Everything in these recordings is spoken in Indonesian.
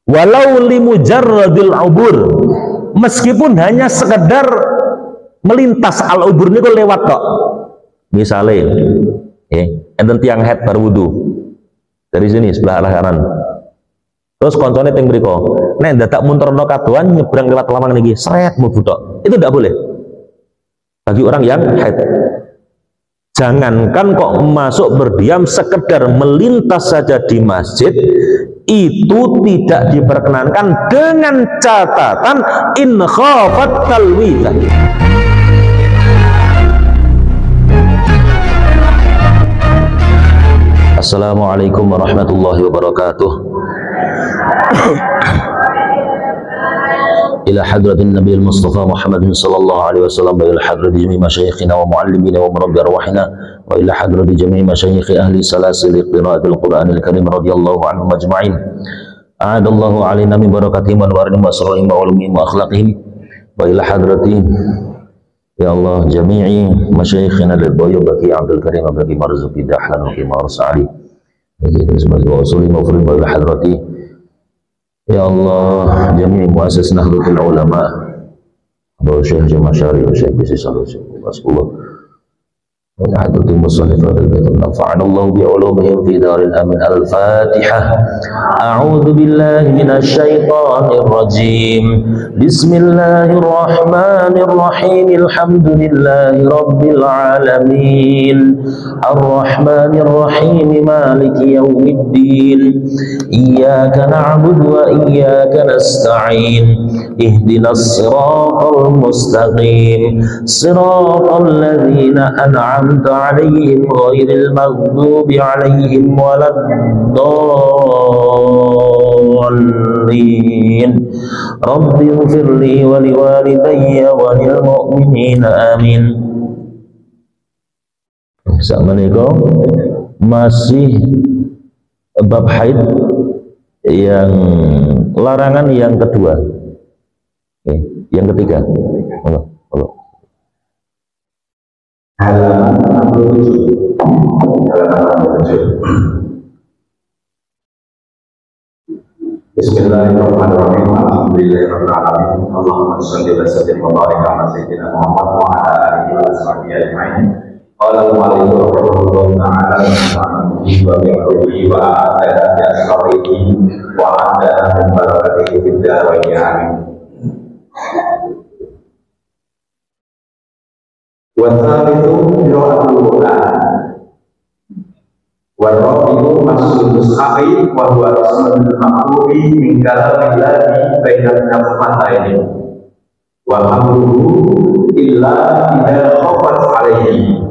walau limujarradil ubur, meskipun hanya sekedar melintas. Al ubur niku lewat tok. Misalnya enten tiang head berwudu dari sini sebelah arah kanan, terus koncone teng mriko nek dadak munterno kadoan nyebrang lewat lamang niki seret mlebu tok, itu tidak boleh bagi orang yang haid. Jangankan kok masuk berdiam, sekedar melintas saja di masjid itu tidak diperkenankan dengan catatan in khafat talwidah. Assalamualaikum warahmatullahi wabarakatuh. إلى حضرة النبي المصطفى محمد صلى الله عليه وسلم، وإلى حضرة جميع مشايخنا ومعلمينا ومربي أرواحنا، وإلى حضرة جميع مشايخ أهل سلاسل قراءة القرآن الكريم رضي الله عنهم أجمعين. أعاد الله علينا من بركاتهم وأنوارهم وأسرارهم وعلومهم وأخلاقهم، وإلى حضرة يا الله جميع مشايخنا للبوي بكي عبد الكريم بكي مرزقي دحلا وكي مارس علي وأصولي مغفرين، وإلى حضرتي يا الله جميع مؤسس نهضة العلماء أبو الشيخ جمع شاري والشيخ بيسي صلى الله وإلى حضرة المصنفات البيت نفعنا الله بعلومهم في دار الأمن. الفاتحة. أعوذ بالله من الشيطان الرجيم. بسم الله الرحمن الرحيم. الحمد لله رب العالمين الرحمن الرحيم مالك يوم الدين إياك نعبد وإياك نستعين اهدنا الصراط المستقيم صراط الذين أنعمت عليهم غير المغضوب عليهم ولا الضالين رب اغفر لي ولوالدي وللمؤمنين آمين. Assalamualaikum. Masih bab haid yang larangan yang kedua, yang ketiga. Halaman 67. Bismillahirrahmanirrahim. Alhamdulillahirabbil alamin. Allahumma shalli wa sallim wa barik ala sayyidina Muhammad wa ala alihi wa sahbihi ajma'in. Qala al-mu'allif rahimahullah ta'ala wa bi'ulumihi wa a'adana bi asrarihi wa a'adana bi barakatihi fid dharain amin. Wasalitu qira'atul Qur'an wa rabi'u masul mushafi wa huwa rasmul maqru'i min kalamillahi bainal kaffataini wa amruhu illa idza khafat alayhi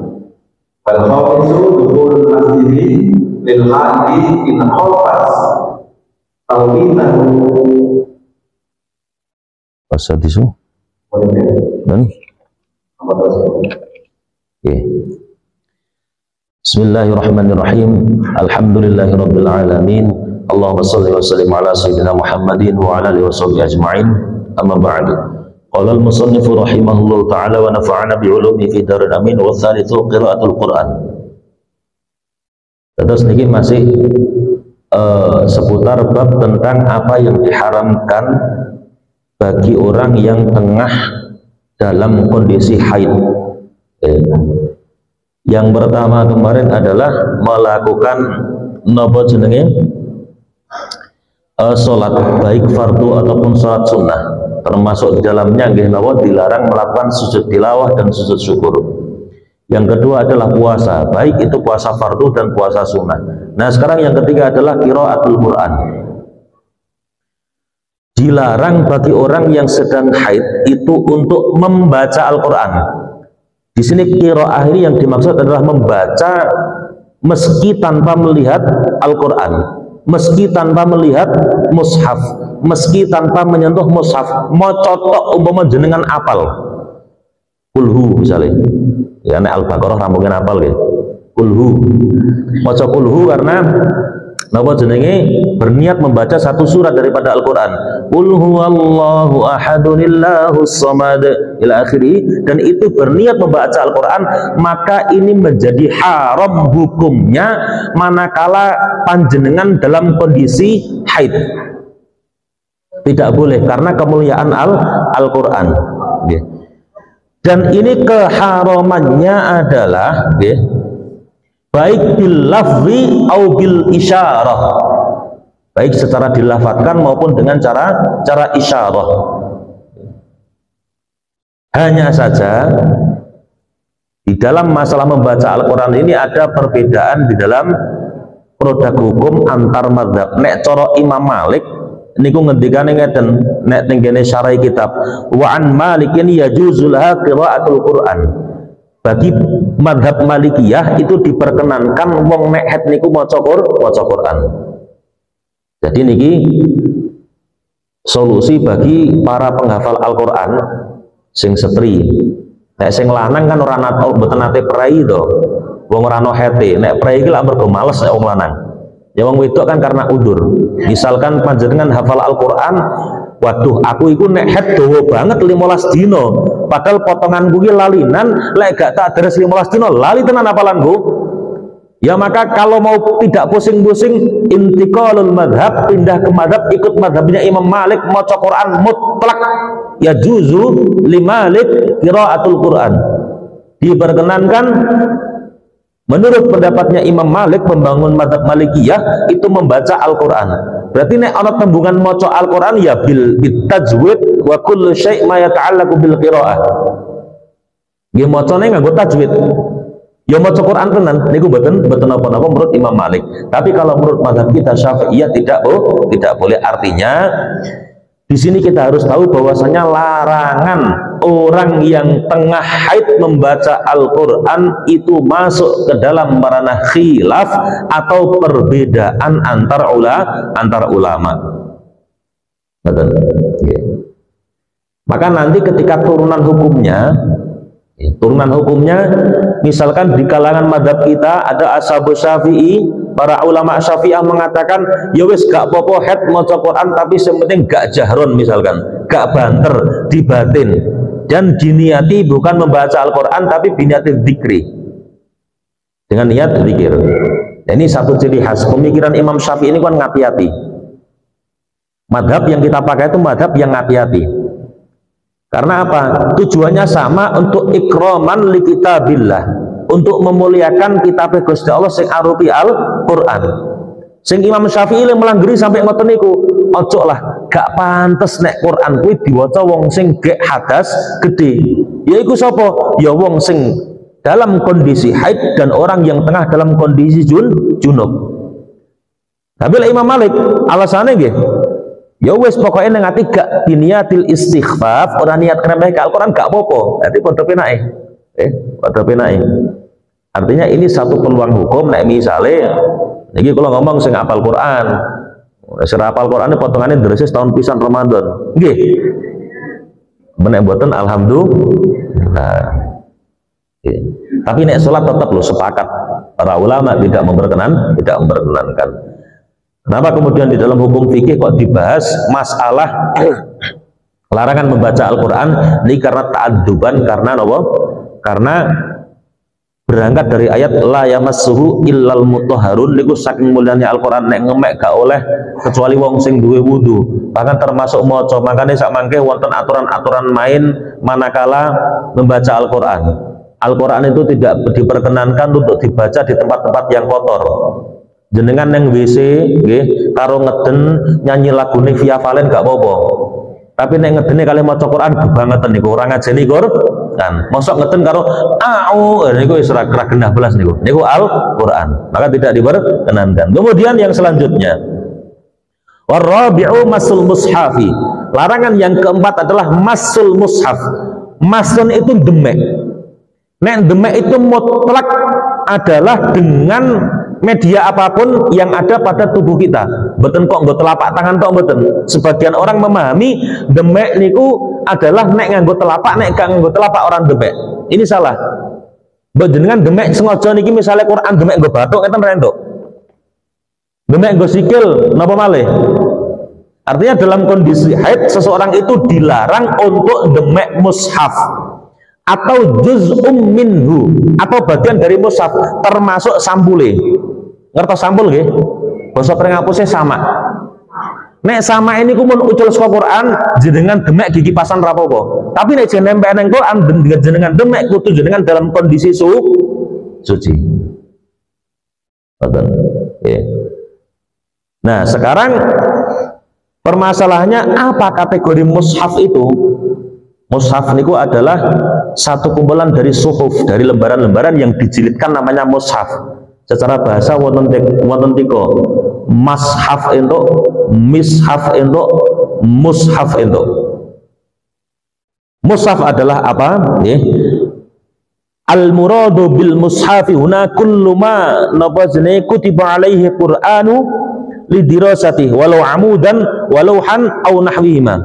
wal khafisu dukhulul masjidi lil hadi in khafat tawbitahu wasadisu dan Bismillahirrahmanirrahim. Alhamdulillahirabbil alamin. Allahumma shalli wa sallim ala sayyidina Muhammadin wa ala alihi washabbihi ajma'in. Amma ba'd. Qala al-musannif rahimahullahu ta'ala wa nafa'ana bi ulumi fi daril amin wa tsalitsu qiraatul Qur'an. Terus niki masih seputar bab tentang apa yang diharamkan bagi orang yang tengah dalam kondisi haid. Yang pertama kemarin adalah melakukan napa jenenge salat baik fardu ataupun salat sunnah, termasuk di dalamnya nggih napa dilarang melakukan sujud tilawah dan sujud syukur. Yang kedua adalah puasa, baik itu puasa fardu dan puasa sunnah. Nah, sekarang yang ketiga adalah qiraatul Quran. Dilarang bagi orang yang sedang haid itu untuk membaca Al-Quran. Di sini qiraah ini yang dimaksud adalah membaca meski tanpa melihat Al-Quran, meski tanpa melihat mushaf, meski tanpa menyentuh mushaf. Mau cotok umpama jenengan apal kulhu misalnya, ya nek Al-Baqarah rampungin apal ya kulhu, maca kulhu karena napa jenenge berniat membaca satu surat daripada Al-Quran, qul huwallahu ahadunillahus samad ila akhiri, dan itu berniat membaca Al-Quran, maka ini menjadi haram hukumnya manakala panjenengan dalam kondisi haid. Tidak boleh karena kemuliaan Al-Qur'an. Dan ini keharamannya adalah baik bil lafzi au bil isyarah, baik secara dilafadzkan maupun dengan cara isyarah. Hanya saja di dalam masalah membaca Al-Quran ini ada perbedaan di dalam produk hukum antar mazhab. Nek coro Imam Malik niku ngendikane ngeten, nek tenggene syarah kitab wa an Malikin yajuzul qiraatul Quran. Bagi mazhab Malikiyah itu diperkenankan wong nek het niku maca Quran. Jadi niki solusi bagi para penghafal Al-Quran sing setri. Nek sing lanang kan ora mboten nate prei to. Wong ora ono hete. Nek prei iki lak mergo males nek wong lanang. Ya wong wedok kan karena udur. Misalkan panjenengan hafal Al-Quran, waduh aku iku nek het dawa banget 15 dino. Padahal potonganku iki lalinan, lek gak tak deres 15 dino lali tenan hafalanku. Ya maka kalau mau tidak pusing-pusing, intiqalul madhab, pindah ke madhab, ikut madhabnya Imam Malik, maca Quran mutlak. Ya juzu li Malik qiraatul Quran. Diperkenankan menurut pendapatnya Imam Malik membangun madhab Malikiyah itu membaca Al-Quran. Berarti nek ana tembungan maca Al-Quran ya bil tajwid wa kullu syai' ma yata'allaqu bil qiraah. Nggih macane nganggo tajwid. Ya maca Quran tenan niku mboten napa-napa menurut Imam Malik. Tapi kalau menurut mazhab kita Syafi'iyah tidak boleh. Artinya di sini kita harus tahu bahwasanya larangan orang yang tengah haid membaca Al-Quran itu masuk ke dalam ranah khilaf atau perbedaan antar ulama. Betul. Maka nanti ketika turunan hukumnya misalkan di kalangan madhab kita ada ashabu Syafi'i, para ulama Syafi'ah mengatakan ya wis gak apa-apa head maca Quran tapi sementing gak jahron, misalkan gak banter di batin dan diniati bukan membaca Al-Quran tapi biniati dzikri, dengan niat dzikir. Ini satu ciri khas pemikiran Imam Syafi'i ini kan ngati-hati. Madhab yang kita pakai itu madhab yang ngati-hati. Karena apa? Tujuannya sama, untuk ikraman li kitabillah, untuk memuliakan kitab Gusti Allah sing arupi Al-Qur'an. Sing Imam Syafi'i le melanggeri sampai ngoten niku, ojo lah, gak pantes nek Quran kuwi diwaca wong sing gek hadas gede. Yaiku sapa? Ya wong sing dalam kondisi haid dan orang yang tengah dalam kondisi junub. Tapi lah Imam Malik alasannya nggih, ya wes pokoknya nang ati gak biniatil istighfaf, ora niat kremeh ke Al-Quran gak apa-apa. Dadi padha penake. Padha penake. Artinya ini satu peluang hukum nek misale niki kula ngomong sing hafal Quran. Sing hafal Quran potongane drese tahun pisan Ramadan. Nggih. Menek mboten alhamdulillah. Tapi nek salat tetap lho sepakat para ulama tidak memperkenankan. Kenapa kemudian di dalam hukum fikih kok dibahas masalah larangan membaca Al-Quran? Ini karena ta'adduban, karena apa? Karena berangkat dari ayat la yamassuhu illal mutahharun, niku saking mulyanya Al-Quran nek ngemek gak oleh kecuali wong sing duwe wudu, bahkan termasuk maca. Makanya sak mangke wonten aturan-aturan main manakala membaca Al-Quran. Al-Quran itu tidak diperkenankan untuk dibaca di tempat-tempat yang kotor. Jenengan neng WC nggih karo ngeden nyanyi lagune Via Valen gak apa-apa. Tapi nek ngedene kali maca Quran kebangetan niku ora ngajeni Quran. Mosok ngeden karo niku wis ora genah belas niku. Niku Al-Quran. Maka tidak diperkenankan. Kemudian yang selanjutnya warabi'u masul mushafi. Larangan yang keempat adalah masul mushaf. Masun itu demek. Nek demek itu mutlak adalah dengan media apapun yang ada pada tubuh kita. Mboten kok nggo telapak tangan tok mboten. Sebagian orang memahami demek niku adalah nek nganggo telapak, nek gak nganggo telapak orang demek. Ini salah. Mbok jenengan demek sengaja niki misalnya Quran demek nggo bathuk enten rendok. Demek nggo sikil napa malih? Artinya dalam kondisi haid seseorang itu dilarang untuk demek mushaf atau juz'um minhu, atau bagian dari mushaf termasuk sampule. Ngertos sampul nggih? Basa Pring Apusé sama. Nek sama ini ku mun ucul saka Quran jenengan demek di kipasan rapopo. Tapi nek jenengan nempel nang Quran jenengan demek kudu jenengan dalam kondisi suci. Ya. Nah, sekarang permasalahannya apa kategori mushaf itu? Mushaf niku adalah satu kumpulan dari suhuf, dari lembaran-lembaran yang dijilidkan namanya mushaf. Secara bahasa wonten tiga. Mashaf entuk, mishaf entuk, mushaf entuk. Mushaf adalah apa? Al-muradu bil mushafi huna kullu ma napa jenenge kutiba alaihi Qur'anu lidirasati walau amudan walau han au nahwihima.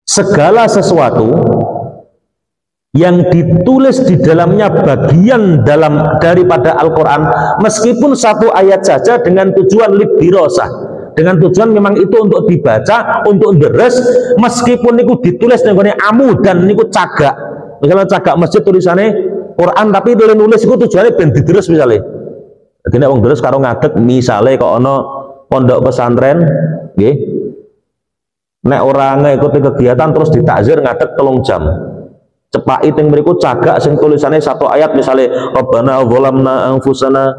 Segala sesuatu yang ditulis di dalamnya bagian daripada Al-Quran, meskipun satu ayat saja, dengan tujuan lidirasah, dengan tujuan memang itu untuk dibaca, untuk deres, meskipun niku ditulis dengan amu dan niku cagak, misalnya cagak masjid tulisannya Quran tapi itu nulis itu tujuannya ben dideres misalnya. Jadi nek wong deres karo ngadeg misalnya kok ana pondok pesantren nggih, nek ora ngikuti kegiatan terus ditakzir ngadeg 3 jam. Cepaki teng mriku cagak sing tulisannya satu ayat misalnya Rabbana dzalamna anfusana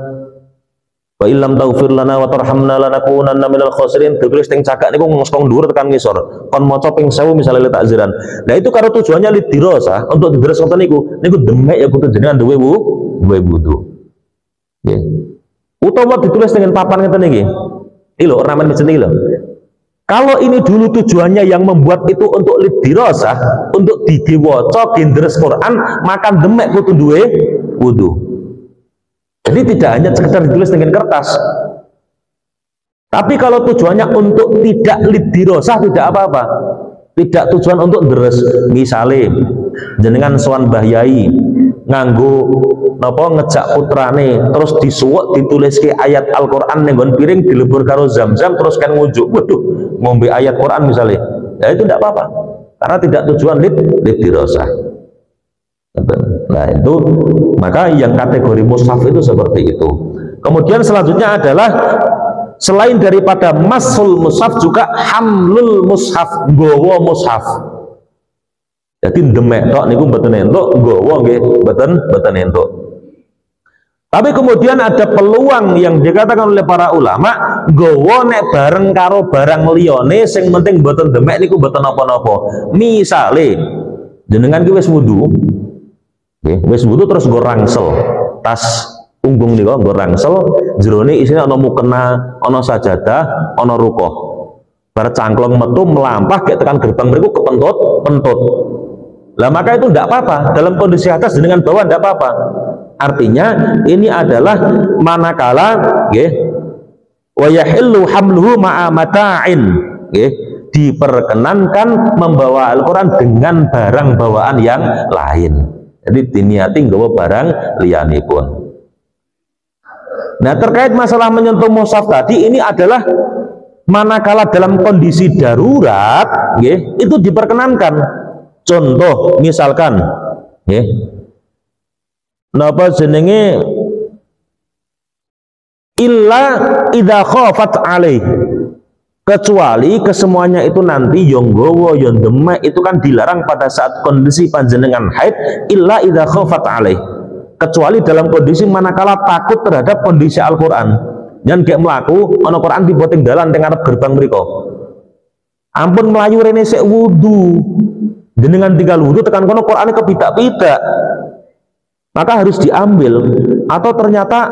wa illam taghfir lana wa tarhamna lanakunanna minal khasirin, ditulis teng cagak niku ngosong dhuwur tekan ngisor kon maca ping 1000 misalnya le takziran. Nah itu karo tujuannya lidirasah, untuk dideres ngoten niku demek ya kudu jenengan duwe wudu. Nggih. Utawa ditulis dengan papan ngeten iki. Iki lho ornamen masjid iki lho. Kalau ini dulu tujuannya yang membuat itu untuk lidirasah, untuk didewaca gendres Quran, maka demek kudu duwe wudu. Jadi tidak hanya sekedar ditulis dengan kertas. Tapi kalau tujuannya untuk tidak lidirasah tidak apa-apa. Tidak tujuan untuk deres. Misale jenengan sowan Mbah Yai nganggo napa ngejak putrane terus disuwek dituliske ayat Al-Qur'an ning nggon piring dilebur karo zam-zam terus kan ngujuk. Waduh, ngombe ayat Quran misalnya. Ya itu tidak apa-apa. Karena tidak tujuan lidirasah. Nah itu, maka yang kategori mushaf itu seperti itu. Kemudian selanjutnya adalah selain daripada masul mushaf juga hamlul mushaf, nggawa mushaf. Jadi demek tok niku mboten entuk, nggawa nggih mboten entuk. Tapi kemudian ada peluang yang dikatakan oleh para ulama, nggawa nek bareng karo barang liyane sing penting mboten demek niku mboten napa-napa. Misale jenengan ki wis wudu, nggih, wis wudu terus nggo rangsel, tas punggung niku nggo rangsel, jerone isine ana mukena, ana sajadah, ana rukuh. Bar cangklong metu melampah gek tekan gerbang mriku kepentut. Lah maka itu tidak apa-apa, dalam kondisi atas dengan bawah tidak apa-apa. Artinya ini adalah manakala nggih wa yahillu hamluhu ma'a mata'in, nggih, diperkenankan membawa Al-Qur'an dengan barang bawaan yang lain. Jadi diniati nggawa barang liyanipun. Nah, terkait masalah menyentuh mushaf tadi, ini adalah manakala dalam kondisi darurat, nggih, itu diperkenankan. Contoh misalkan nggih, napa jenenge illa idza khafat alaih, kecuali kesemuanya itu nanti yang nggawa yang demek itu kan dilarang pada saat kondisi panjenengan haid, illa idza khafat alaih, kecuali dalam kondisi manakala takut terhadap kondisi Al-Qur'an. Jan gek mlaku ana Quran di boting dalan teng arep gerbang mriku. Ampun melayu rene sik wudu. Jenengan tinggal wudu tekan kono Qur'ane kepidak-pidak. Maka harus diambil, atau ternyata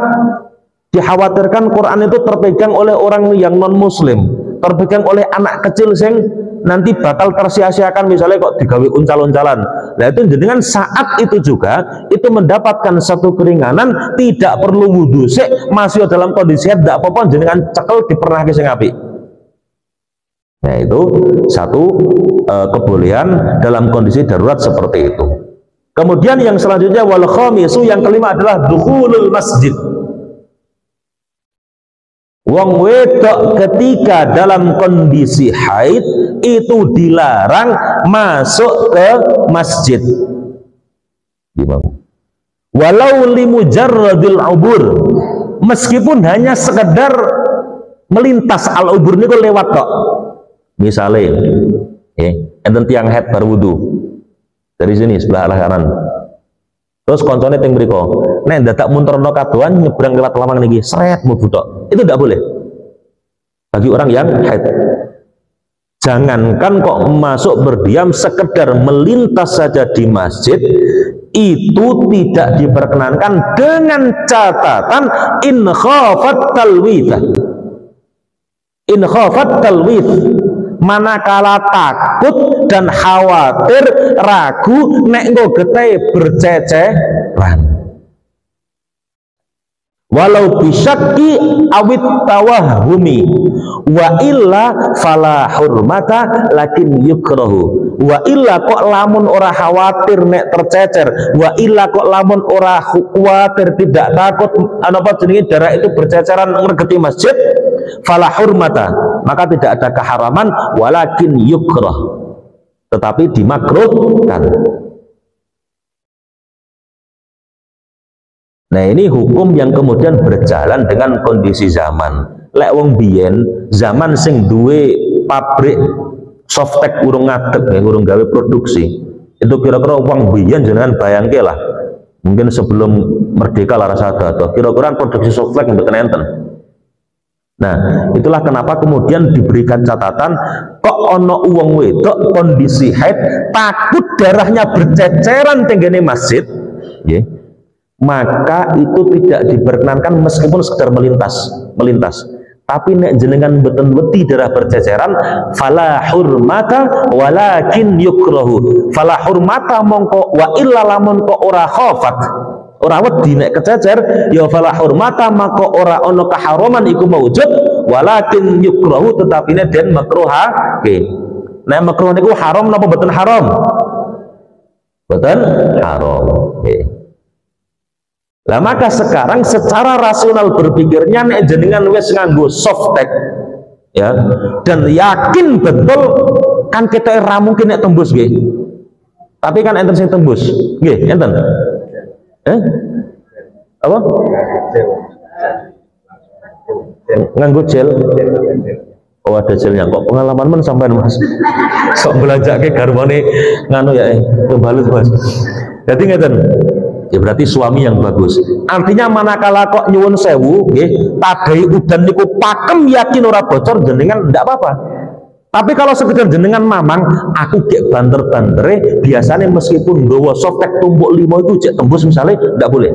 dikhawatirkan Quran itu terpegang oleh orang yang non muslim, terpegang oleh anak kecil sing nanti bakal tersia-siakan, misalnya kok digawe uncal-uncalan. Nah itu jenengan saat itu juga itu mendapatkan satu keringanan, tidak perlu wudu sik, masih dalam kondisi tidak apa-apa jenengan cekel dipernahke sing apik. Nah itu satu kebolehan dalam kondisi darurat seperti itu. Kemudian yang selanjutnya wal khamisu, yang kelima adalah dukhulul masjid. Wong wedok ketika dalam kondisi haid itu dilarang masuk ke masjid. Walau limujarradil ubur, meskipun hanya sekedar melintas al-ubur niku lewat tok. Misale enten tiang head berwudu dari sini sebelah arah kanan. Terus koncone teng mriko, nek dadak munterno kadoan nyebrang lewat lawang niki, seret mlebu tok. Itu tidak boleh. Bagi orang yang haid. Jangankan kok masuk berdiam, sekedar melintas saja di masjid itu tidak diperkenankan dengan catatan in khafat talwith. In khafat talwith, manakala takut dan khawatir ragu nek nggo gete berceceran, walau bisyakki awit tawahumi wa illa fala hurmata lakin yukrahu. Wa illa kok lamun ora khawatir nek tercecer, wa illa kok lamun ora khawatir tidak takut apa jenenge darah itu berceceran ngregeti masjid, fala hurmata, maka tidak ada keharaman, walakin yukrah, tetapi dimakruhkan. Nah, ini hukum yang kemudian berjalan dengan kondisi zaman. Lek wong biyen zaman sing duwe pabrik softtek urung ngadeg, urung gawe produksi. Itu kira-kira wong biyen jenengan bayangke lah. Mungkin sebelum merdeka lah rasa ada. Kira-kira produksi softtek mboten enten. Nah, itulah kenapa kemudian diberikan catatan kok ono uang wedok kondisi haid takut darahnya berceceran tenggene masjid, ya, maka itu tidak diperkenankan meskipun sekedar melintas. Tapi nek jenengan beten wedi darah berceceran, fala hurmata walakin yukrahu. Fala hurmata mongko wa illa lamun kok ora khafat, ora wedi nek kececer, ya fala hurmata maka ora ono keharaman iku maujud, walakin yukrahu, tetapi ne den makruhake. Nek makruh niku haram napa mboten haram? Mboten haram. Lah maka sekarang secara rasional berpikirnya nek jenengan wis nganggo softtek, ya, dan yakin betul kan kita ora mungkin nek tembus nggih. Tapi kan enten sing tembus. Nggih, enten. Apa? Nganggo gel. Oh, ada gelnya kok. Pengalaman men sampean Mas. Sok belajake garwane nganu ya, balut Mas. Jadi ngeten. Ya berarti suami yang bagus. Artinya manakala kok nyuwun sewu nggih, tadai udan niku pakem yakin ora bocor jenengan ndak apa-apa. Tapi kalau sekedar jenengan mamang, aku gek banter-bantere, biasanya meskipun nggawa softtek tumpuk 5 itu cek tembus misalnya, ndak boleh.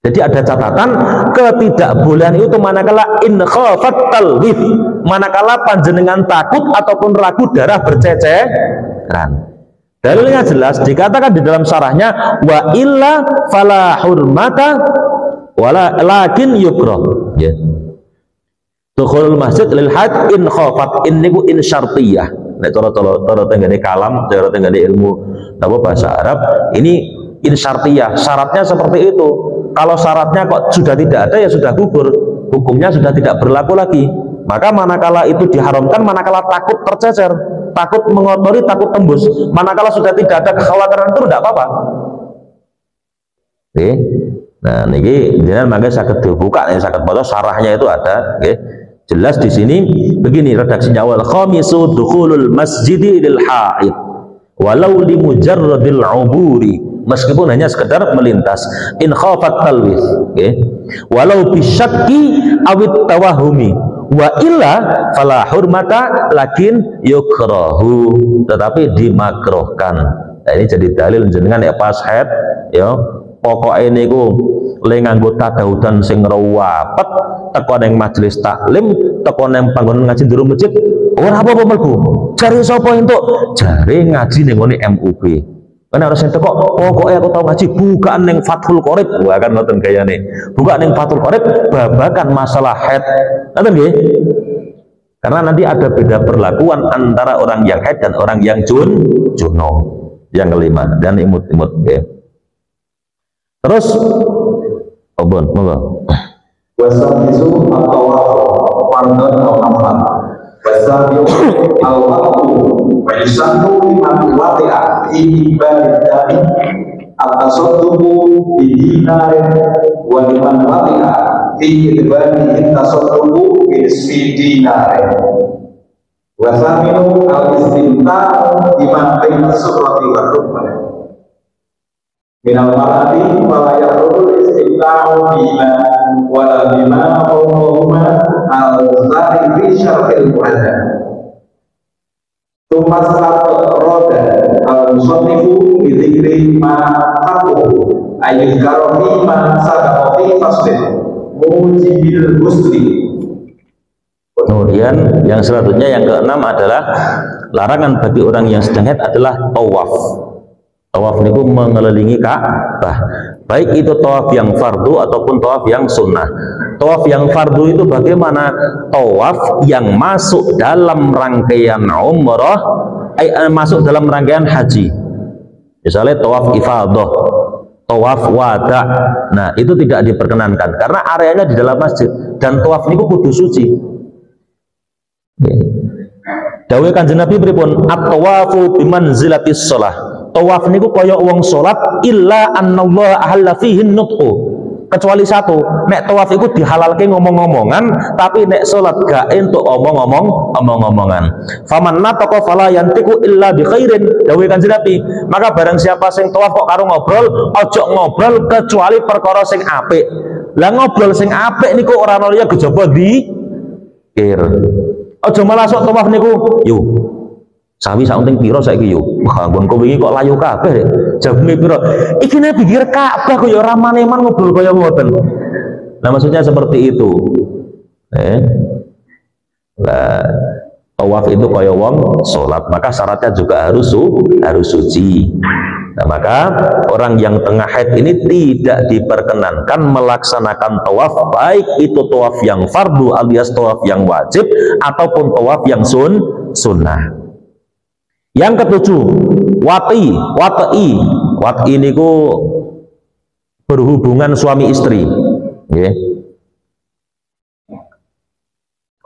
Jadi ada catatan ketidakbolehan itu manakala in khafat talwith, manakala panjenengan takut ataupun ragu darah berceceran. Dalilnya jelas dikatakan di dalam syarahnya wa illa fala hurmata wala lakin yukrah, ya. Dukhulul masjid lil haid in khafat, in niku in syartiyah. Nek cara tenggene kalam, cara tenggene ilmu apa bahasa Arab, ini in syartiyah. Syaratnya seperti itu. Kalau syaratnya kok sudah tidak ada ya sudah gugur, hukumnya sudah tidak berlaku lagi. Maka manakala itu diharamkan, manakala takut tercecer, takut mengotori, takut tembus, manakala sudah tidak ada kekhawatiran itu tidak apa-apa. Oke. Nah, niki jenengan mangke saged dibuka nek saged maca syarahnya itu ada, oke. Jelas di sini begini redaksinya, wal khamisu dukhulul masjidi lil haid walau li mujarradil uburi, meskipun hanya sekedar melintas, in khafat talwith, oke. Walau bisyakki awit tawahumi wa illa fala hurmata lakin yukrahu, tetapi dimakruhkan. Nah, ini jadi dalil jenengan ya pas haid ya pokoknya niku le nganggo tadaudan sing rawapet teko ning majelis taklim, teko ning panggonan ngaji jero masjid ora apa-apa mlebu. Jare sapa entuk? Jare ngaji ning ngene MUB. Kan harus enten kok pokoknya aku tahu ngaji bukaan ning Fathul Qorib, bukan ngoten gayane. Buka ning Fathul Qorib babakan masalah haid. Ngoten nggih? Karena nanti ada beda perlakuan antara orang yang haid dan orang yang juno. Yang kelima dan imut-imut, nggih. Terus obon, monggo. Wasamisu at-tawaf fardhan aw naflan. Wasabiu al-waqtu wa yusannu liman wati'a fi ibadati dami at-tasadduqu bi dinarin wa liman wati'a fi ibadati at-tasadduqu nisfi dinarin. Wasaminu al-istimta bima baina surati wa rukman. Minal marati wala yarudul istimta'u bima wala bima qawmuhuma al-zari fi syarqil mu'adzam. Tumasat roda al-musannifu bidhikri ma'akuhu ayyukarohi ma'asabakoti faslin mujibil husli. Kemudian yang selanjutnya yang keenam adalah larangan bagi orang yang sedang haid adalah tawaf. Tawaf itu mengelilingi Ka'bah. Baik itu tawaf yang fardu ataupun tawaf yang sunnah. Tawaf yang fardu itu bagaimana? Tawaf yang masuk dalam rangkaian umrah, masuk dalam rangkaian haji. Misalnya tawaf ifadah, tawaf wada. Nah, itu tidak diperkenankan karena areanya di dalam masjid dan tawaf itu kudu suci. Dawuh Kanjeng Nabi pripun? At-tawafu bimanzilatis shalah. Tawaf niku kaya wong salat illa annallaha ahalla fihi nutqu. Kecuali satu, nek tawaf iku dihalalke ngomong-ngomongan, tapi nek salat gak entuk omong-omongan. Faman nataqa fala yantiqu illa bi khairin. Dawuh Kanjeng Nabi, maka barang siapa sing tawaf kok karo ngobrol, ojo ngobrol kecuali perkara sing apik. Lah ngobrol sing apik niku ora ana liya kejaba dzikir. Aja malah sok tawaf niku, yo. Sawi saunting piro saiki yo. Wah, nggon kowe iki kok layu kabeh. Jabune piro? Iki nek pikir Ka'bah kok ya ora maneman ngobrol kaya ngoten. Nah, maksudnya seperti itu. Lah, tawaf itu kaya wong salat, maka syaratnya juga harus suci. Nah, maka orang yang tengah haid ini tidak diperkenankan melaksanakan tawaf, baik itu tawaf yang fardu alias tawaf yang wajib ataupun tawaf yang sunnah. Yang ketujuh, wati ini ku berhubungan suami istri.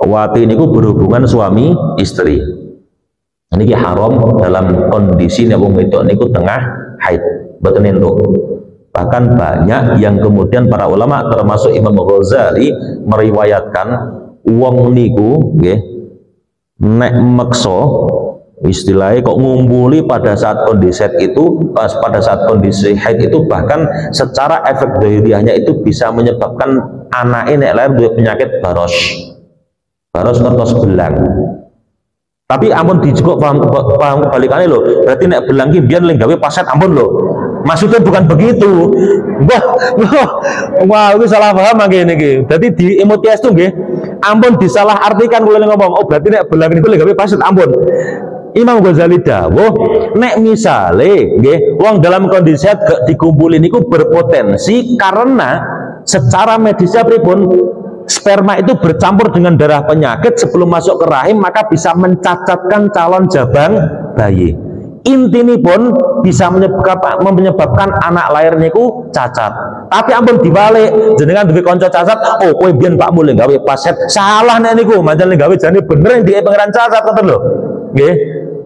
Wati ini ku berhubungan suami istri. Ini haram dalam kondisi nek wong wedok niku tengah haid, mboten entuk. Bahkan banyak yang kemudian para ulama termasuk Imam Ghazali meriwayatkan wong niku nggih nek meksa istilahnya kok ngumpuli pada saat kondisi haid itu bahkan secara efek dhahiriyahnya itu bisa menyebabkan anaknya nek lahir duwe penyakit baros ngertos belang. Tapi ampun dijukuk paham kebalikannya loh. Berarti nek belang ki biyen gawe paset ampun loh. Maksudnya bukan begitu. Wah, itu salah paham nggih niki. Berarti di emotias itu nggih ampun disalah artikan kula ngomong. Oh, berarti nek belang niku gawe paset ampun. Imam Ghazali dawuh nek misale nggih wong dalam kondisi gak dikumpulin niku berpotensi karena secara medisnya pripun sperma itu bercampur dengan darah penyakit sebelum masuk ke rahim, maka bisa mencacatkan calon jabang bayi. Intini pun bisa menyebabkan anak lahir niku cacat. Tapi ampun dibalik, jenengan duwe kanca cacat, oh kowe biyen Pak Mulih gawe paset, salah nek niku, manjen gawe jane bener yang di pangeran cacat ngoten lho. Nggih.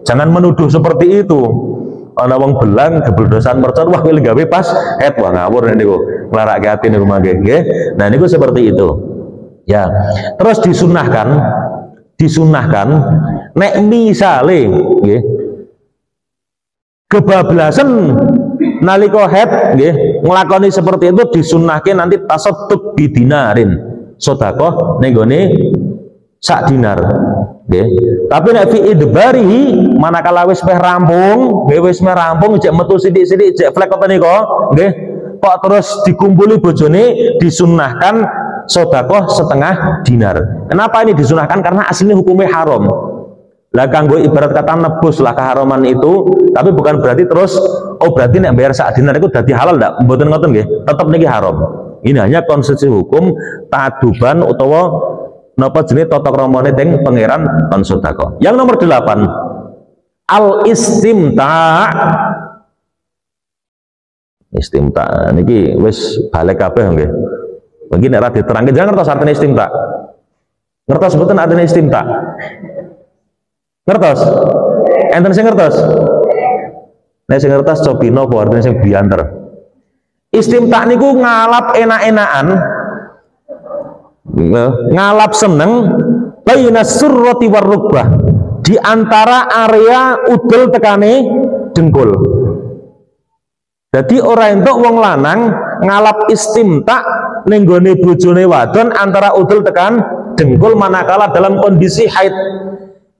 Jangan menuduh seperti itu. Ana wong belang gebledosan mercon, wah kowe gawe pas wah ngawur nek niku. Nglarake ati niku mangke nggih. Nah niku seperti itu. Ya, terus disunahkan nek misale nggih kebablasan nalika haid nggih nglakoni seperti itu disunahke nanti tasadduk bidinarin sedekah ning gone sak dinar nggih. Tapi nek fi idbarihi manakala wis meh rampung jek metu sithik-sithik jek flek apa nika nggih kok terus dikumpuli bojone disunahkan sedekah setengah dinar. Kenapa ini disunahkan? Karena aslinya hukumnya haram. Lah kanggo ibarat kata nebus lah keharaman itu, tapi bukan berarti terus oh berarti nek bayar sak dinar itu dadi halal ndak? Mboten ngoten nggih. Tetep niki haram. Ini hanya konsekuensi hukum ta'aduban utawa napa jenenge tata kramane teng pangeran kon sedekah. Yang nomor 8 al istimta. Istimta niki wis balik kabeh nggih. Mungkin nek diterangke jangan ngertos artine istimta. Ngertos mboten artine istimta? Ngertos? Enten sing ngertos? Nek sing ngertos cobino apa artine sing bianter. Istimta niku ngalap enak-enakan ngalap seneng baina surrati war rukbah, di antara area udel tekane dengkul. Jadi orang entuk wong lanang ngalap istimta ning gone bojone wadon antara udel tekan dengkul manakala dalam kondisi haid.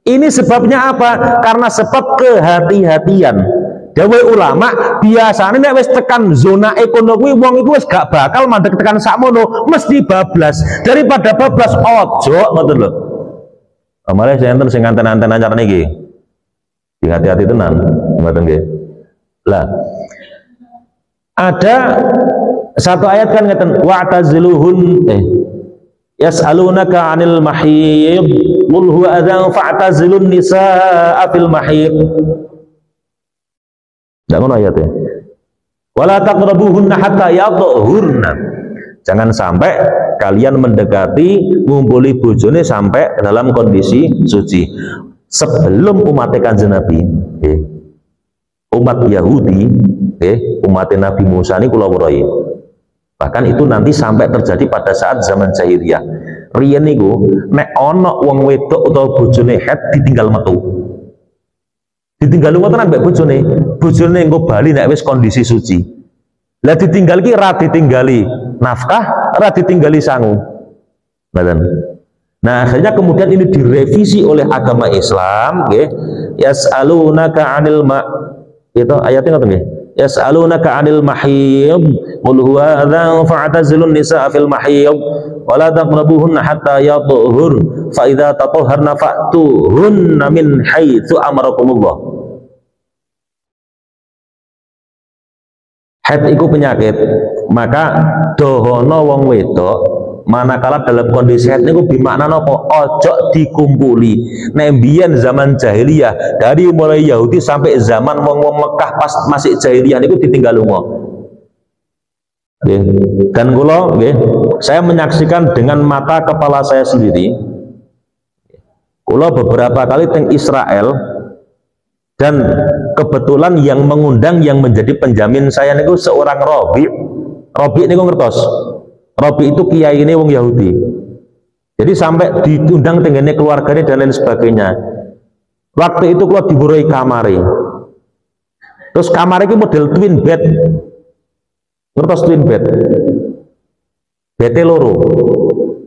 Ini sebabnya apa? Karena sebab kehati-hatian. Dewe ulama biasanya nek wis tekan zona ekonomi wong iku wis gak bakal mandek tekan sakmono, mesti bablas. Daripada bablas ojo ngoten lho. Amale saya enten sing anten-anten acara niki. Hati-hati tenan, ngoten nggih. Lah ada satu ayat kan ngeten wa'taziluhun yas'alunaka 'anil mahid qul huwa adzan fa'tazilun nisaa fil mahid. Ndak ngono ayatnya. Wala taqrabuhunna hatta yadhhurna. Jangan sampai kalian mendekati ngumpuli bojone sampai dalam kondisi suci. Sebelum umat Kanjeng Nabi, umat Yahudi, umat Nabi Musa ini kula weruhi. Bahkan itu nanti sampai terjadi pada saat zaman jahiliyah. Riyen niku nek ana wong wedok utawa bojone haid ditinggal metu. Ditinggal lunga tenan mbek bojone engko bali nek wis kondisi suci. Lah ditinggal ki ra ditinggali nafkah, ra ditinggali sangu. Nah, akhirnya kemudian ini direvisi oleh agama Islam, nggih. Yas'alunaka 'anil itu ayatnya ngoten nggih. Yas'alunaka 'anil mahiyid qul huwa adzan fa'tazilun nisaa fil mahiyid wa la taqrabuhunna hatta yatahhur fa idza tatahharna fa'tuhunna min haitsu amarakumullah. Haid iku penyakit, maka dohono wong wedok manakala dalam kondisi haid niku bimakna napa? Ojo dikumpuli. Nek biyen zaman jahiliyah dari mulai Yahudi sampai zaman wong-wong Mekah pas masih jahiliyah niku ditinggal lunga. Dan kula nggih, saya menyaksikan dengan mata kepala saya sendiri. Kula beberapa kali teng Israel dan kebetulan yang mengundang yang menjadi penjamin saya niku seorang Robi. Robi niku ngertos. Robi itu kiai ini wong Yahudi. Jadi sampai diundang tenggene keluarganya dan lain sebagainya. Waktu itu kalau diburai kamari. Terus kamar itu model twin bed. Ngertos twin bed? Bete loro.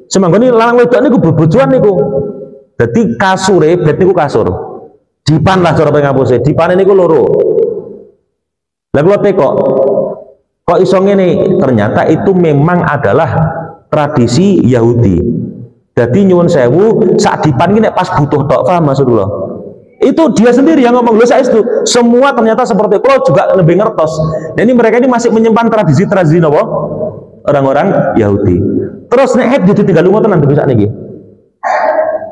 Semanggone lanang wedok niku bebojoan niku. Dadi kasure bed niku kasur. Dipan lah cara pengapuse. Dipan niku loro. Lah kula tekok kok iso ngene? Ternyata itu memang adalah tradisi Yahudi. Jadi nyuwun sewu, sak dipan ini pas butuh tok, paham maksudullah? Itu dia sendiri yang ngomong, loh saya itu semua ternyata seperti itu. Kalau juga lebih ngertos. Dan ini mereka ini masih menyimpan tradisi-tradisi apa? Orang-orang Yahudi. Terus nek ditinggal lunga tenan bisa niki.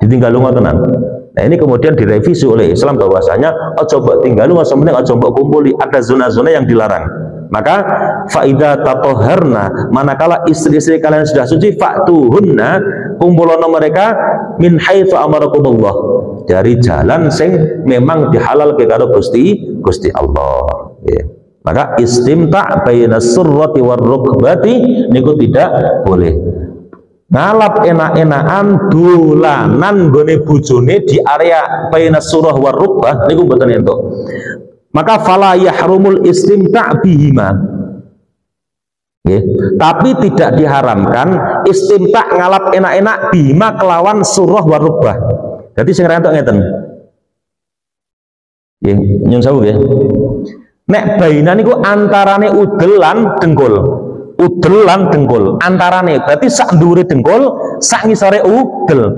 Ditinggal lunga tenan. Nah ini kemudian direvisi oleh Islam bahwasanya ojo mbok tinggal lunga sementing ojo mbok kumpuli, ada zona-zona yang dilarang. Maka faida tatoharna, manakala istri-istri kalian sudah suci, faktuhunna, kumpulono mereka min haitsu amarakumullah, dari jalan sing memang dihalal ke karo Gusti Allah. Ya. Maka istimta baina surrati war rukbati niku tidak boleh. Ngalap enak-enakan dolanan gone bojone di area baina surah war rukbah niku mboten entuk. Maka fala yahrumul istimta' bihima. Tapi tidak diharamkan istimta' ngalap enak-enak bihima kelawan surah war rukbah. Jadi sing rentok ngeten. Nggih, nyun sewu nggih. Nek baina niku antarane udel lan dengkul. Udel lan dengkul antarane, berarti sak ndhuwure dengkul, sak ngisore udel.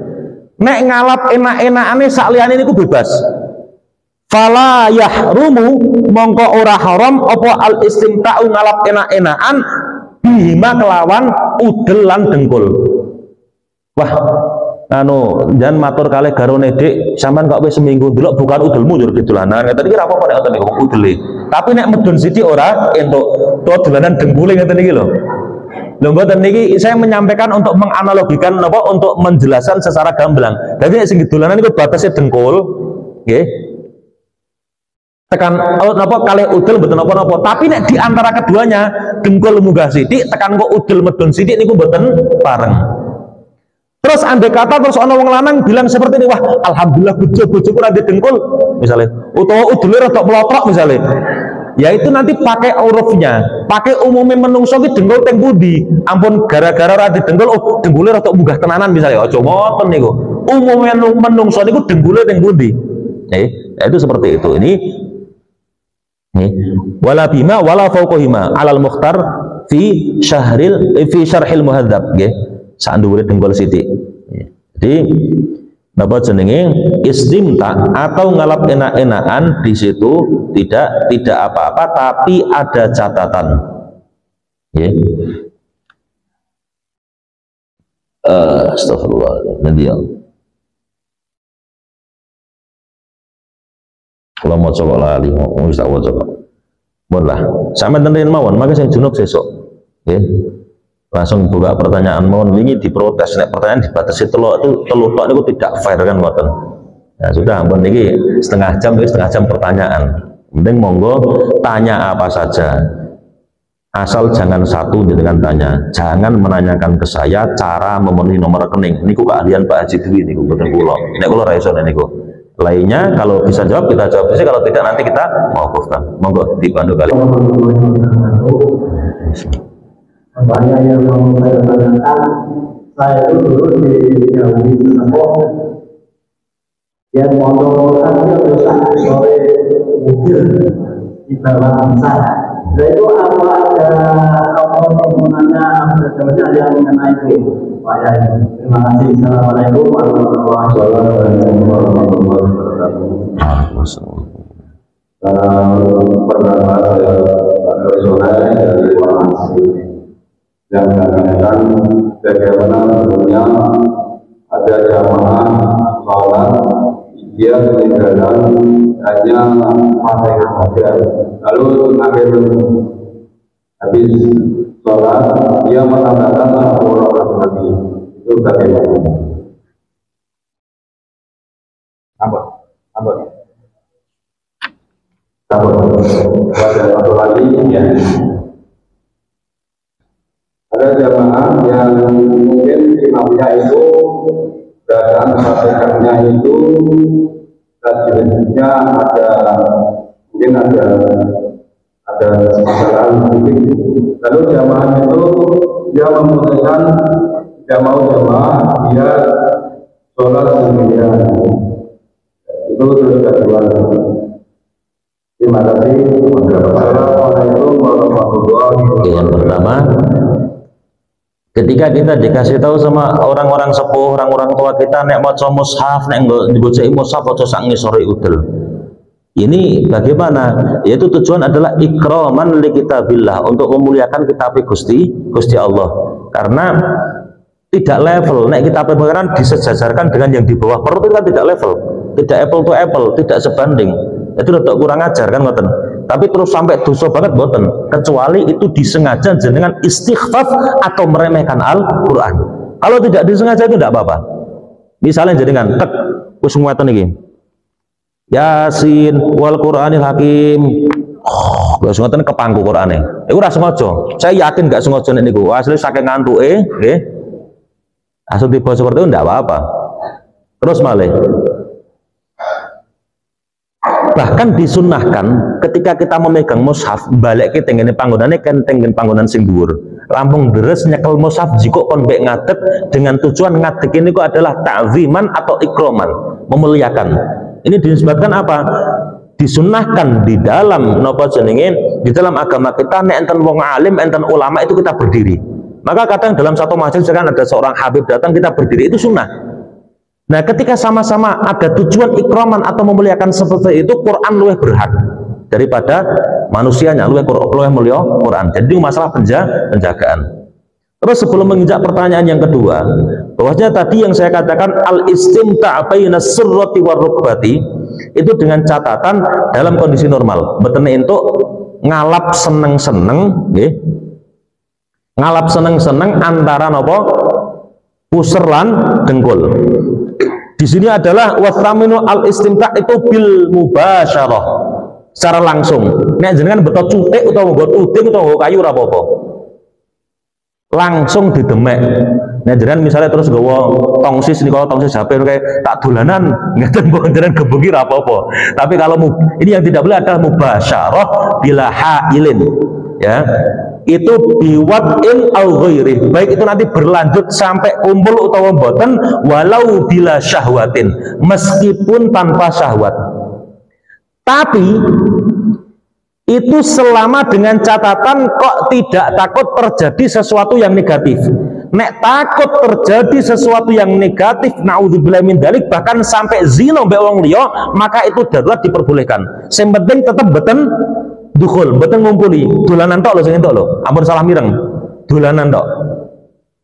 Nek ngalap enak-enakane sak liyane niku bebas. Fala yahrumu, mongko ora haram apa al istimta'u ngalap enak-enakan bihima kelawan udel lan dengkul. Wah, anu jangan matur kalih garone Dik, sampean kok wis seminggu ndelok bukan udelmu njur dolanan. Ngeten iki ra apa-apa nek ngoten niku udele. Tapi nek medun sithik ora entuk to dolanan dengkule ngeten iki lho. Lho mboten niki saya menyampaikan untuk menganalogikan napa untuk menjelaskan secara gamblang. Dadi nek sing dolanan niku batasnya dengkul, nggih. Tekan napa kalih udel mboten napa-napa. Tapi nek di antara keduanya dengkul munggah sithik tekan kok udel medun sithik niku mboten pareng. Terus andai kata terus ana wong lanang bilang seperti ini, wah alhamdulillah bojoku ora dengkul misalnya, utawa udule rada plotrok misalnya. Ya itu nanti pakai urufnya, pakai umumnya menungso ki dengkul teng pundi. Ampun gara-gara ora didengkul, oh dengkule rada munggah tenanan misalnya. Aja ngoten niku. Umumnya menungso niku dengkule teng pundi. Itu seperti itu. Ini wala bima wala fauqahima alal mukhtar fi syarhil muhadzab nggih. Sak dhuwure dengkul sithik. Jadi napa jenenge istimta atau ngalap enak-enakan di situ tidak apa-apa tapi ada catatan. Ya. Astagfirullahaladzim. Kalau mau coba lali, mau bisa coba. Boleh. Sampai tenerin mawon, maka saya junub sesok. Ya. Langsung buka pertanyaan mawon wingi diprotes nek pertanyaan dibatasi teluk tok niku tidak fair kan ngoten. Ya sudah ampun niki setengah jam pertanyaan. Penting monggo tanya apa saja. Asal jangan satu dengan tanya. Jangan menanyakan ke saya cara memenuhi nomor rekening. Niku keahlian Pak Haji Dwi niku mboten kula. Nek kula ra iso niku. Lainnya kalau bisa jawab kita jawab, kalau tidak nanti kita mauqufkan. Monggo dibantu kali. Banyak yang mau saya tanyakan, saya itu dulu dijauhi sesepuh yang motornya dosa sore mobil di bawah saya. Nah itu apa ada hubungannya ada yang mengenai itu? Pak Yai, terima kasih. Assalamualaikum warahmatullahi wabarakatuh. Pertama saya personal dari informasi yang menanyakan bagaimana sebetulnya ada jamaah sholat dia meninggalkan hanya Fatihah saja, lalu akhir habis sholat dia menambahkan Al-Quran lagi, itu bagaimana? Ambon. Ada satu lagi ya. Ada jamaah yang mungkin imamnya itu bacaan Fatihahnya itu tajwidnya mungkin ada kesalahan sedikit. Lalu jamaah itu dia memutuskan tidak mau jamaah, dia sholat sendirian. Itu terus kedua. Terima kasih. Assalamualaikum warahmatullahi wabarakatuh. Yang pertama, ketika kita dikasih tahu sama orang-orang sepuh, orang-orang tua kita, nek maca mushaf, nek dibocai mushaf aja sak ngisore udel. Ini bagaimana? Yaitu tujuan adalah ikraman li kitabillah, untuk memuliakan kitab Gusti Allah. Karena tidak level, nek kitab pengeran disejajarkan dengan yang di bawah, perlu kan tidak level, tidak apple to apple, tidak sebanding. Itu udah kurang ajar kan ngoten. Tapi terus sampai dosa banget boten, kecuali itu disengaja dengan istighfaf atau meremehkan Al-Quran. Kalau tidak disengaja itu tidak apa-apa. Misalnya jadikan tek wis ngoten iki. Yasin wal Qur'anil Hakim. Wis ngoten kepangku Qur'ane. Iku ora sengaja. Saya yakin gak sengaja nek niku. Asli saking ngantuke, nggih. Asal tiba seperti itu ndak apa-apa. Terus malih. Bahkan disunnahkan ketika kita memegang mushaf balik kita ngene panggonane kan tengen panggonan sing dhuwur. Rampung deres nyekel mushaf jika kon mbek ngadeg dengan tujuan ngadeg ini kok adalah ta'ziman atau ikroman, memuliakan. Ini disebabkan apa? Disunnahkan di dalam napa jenenge di dalam agama kita nek enten wong alim, enten ulama itu kita berdiri. Maka kadang dalam satu majelis kan ada seorang habib datang kita berdiri, itu sunnah. Nah, ketika sama-sama ada tujuan ikraman atau memuliakan seperti itu, Quran lebih berhak daripada manusianya, lebih mulia Quran. Jadi masalah penjagaan. Terus sebelum menginjak pertanyaan yang kedua, bahwasanya tadi yang saya katakan al-istimta' baina sirrati war rukbati itu dengan catatan dalam kondisi normal. Betene entuk ngalap seneng-seneng, nggih. Ngalap seneng-seneng antara napa? Pusar lan dengkul. Di sini adalah wasraminu al-istimta' itu bil mubasyarah, secara langsung. Nek jenengan beto cutik utawa nggo uding utawa nggo kayu ora apa-apa. Langsung didemek. Nah jenengan misalnya terus gawa tongsis nih, kalau tongsis HP kayak tak dolanan ngeten mbok jenengan gebuki ra apa-apa. Tapi kalau ini yang tidak boleh adalah mubasyarah bila hailin, ya. Itu biwatin au ghairi, baik itu nanti berlanjut sampai kumpul utawa mboten, walau bila syahwatin, meskipun tanpa syahwat. Tapi itu selama dengan catatan kok tidak takut terjadi sesuatu yang negatif. Nek takut terjadi sesuatu yang negatif, naudzubillah min dzalik, bahkan sampai zina mbek wong liya, maka itu darurat diperbolehkan. Sing penting tetep beten dukhul, beten ngumpuli, dolanan tok lho sing entuk lho. Ampun salah mireng. Dolanan tok.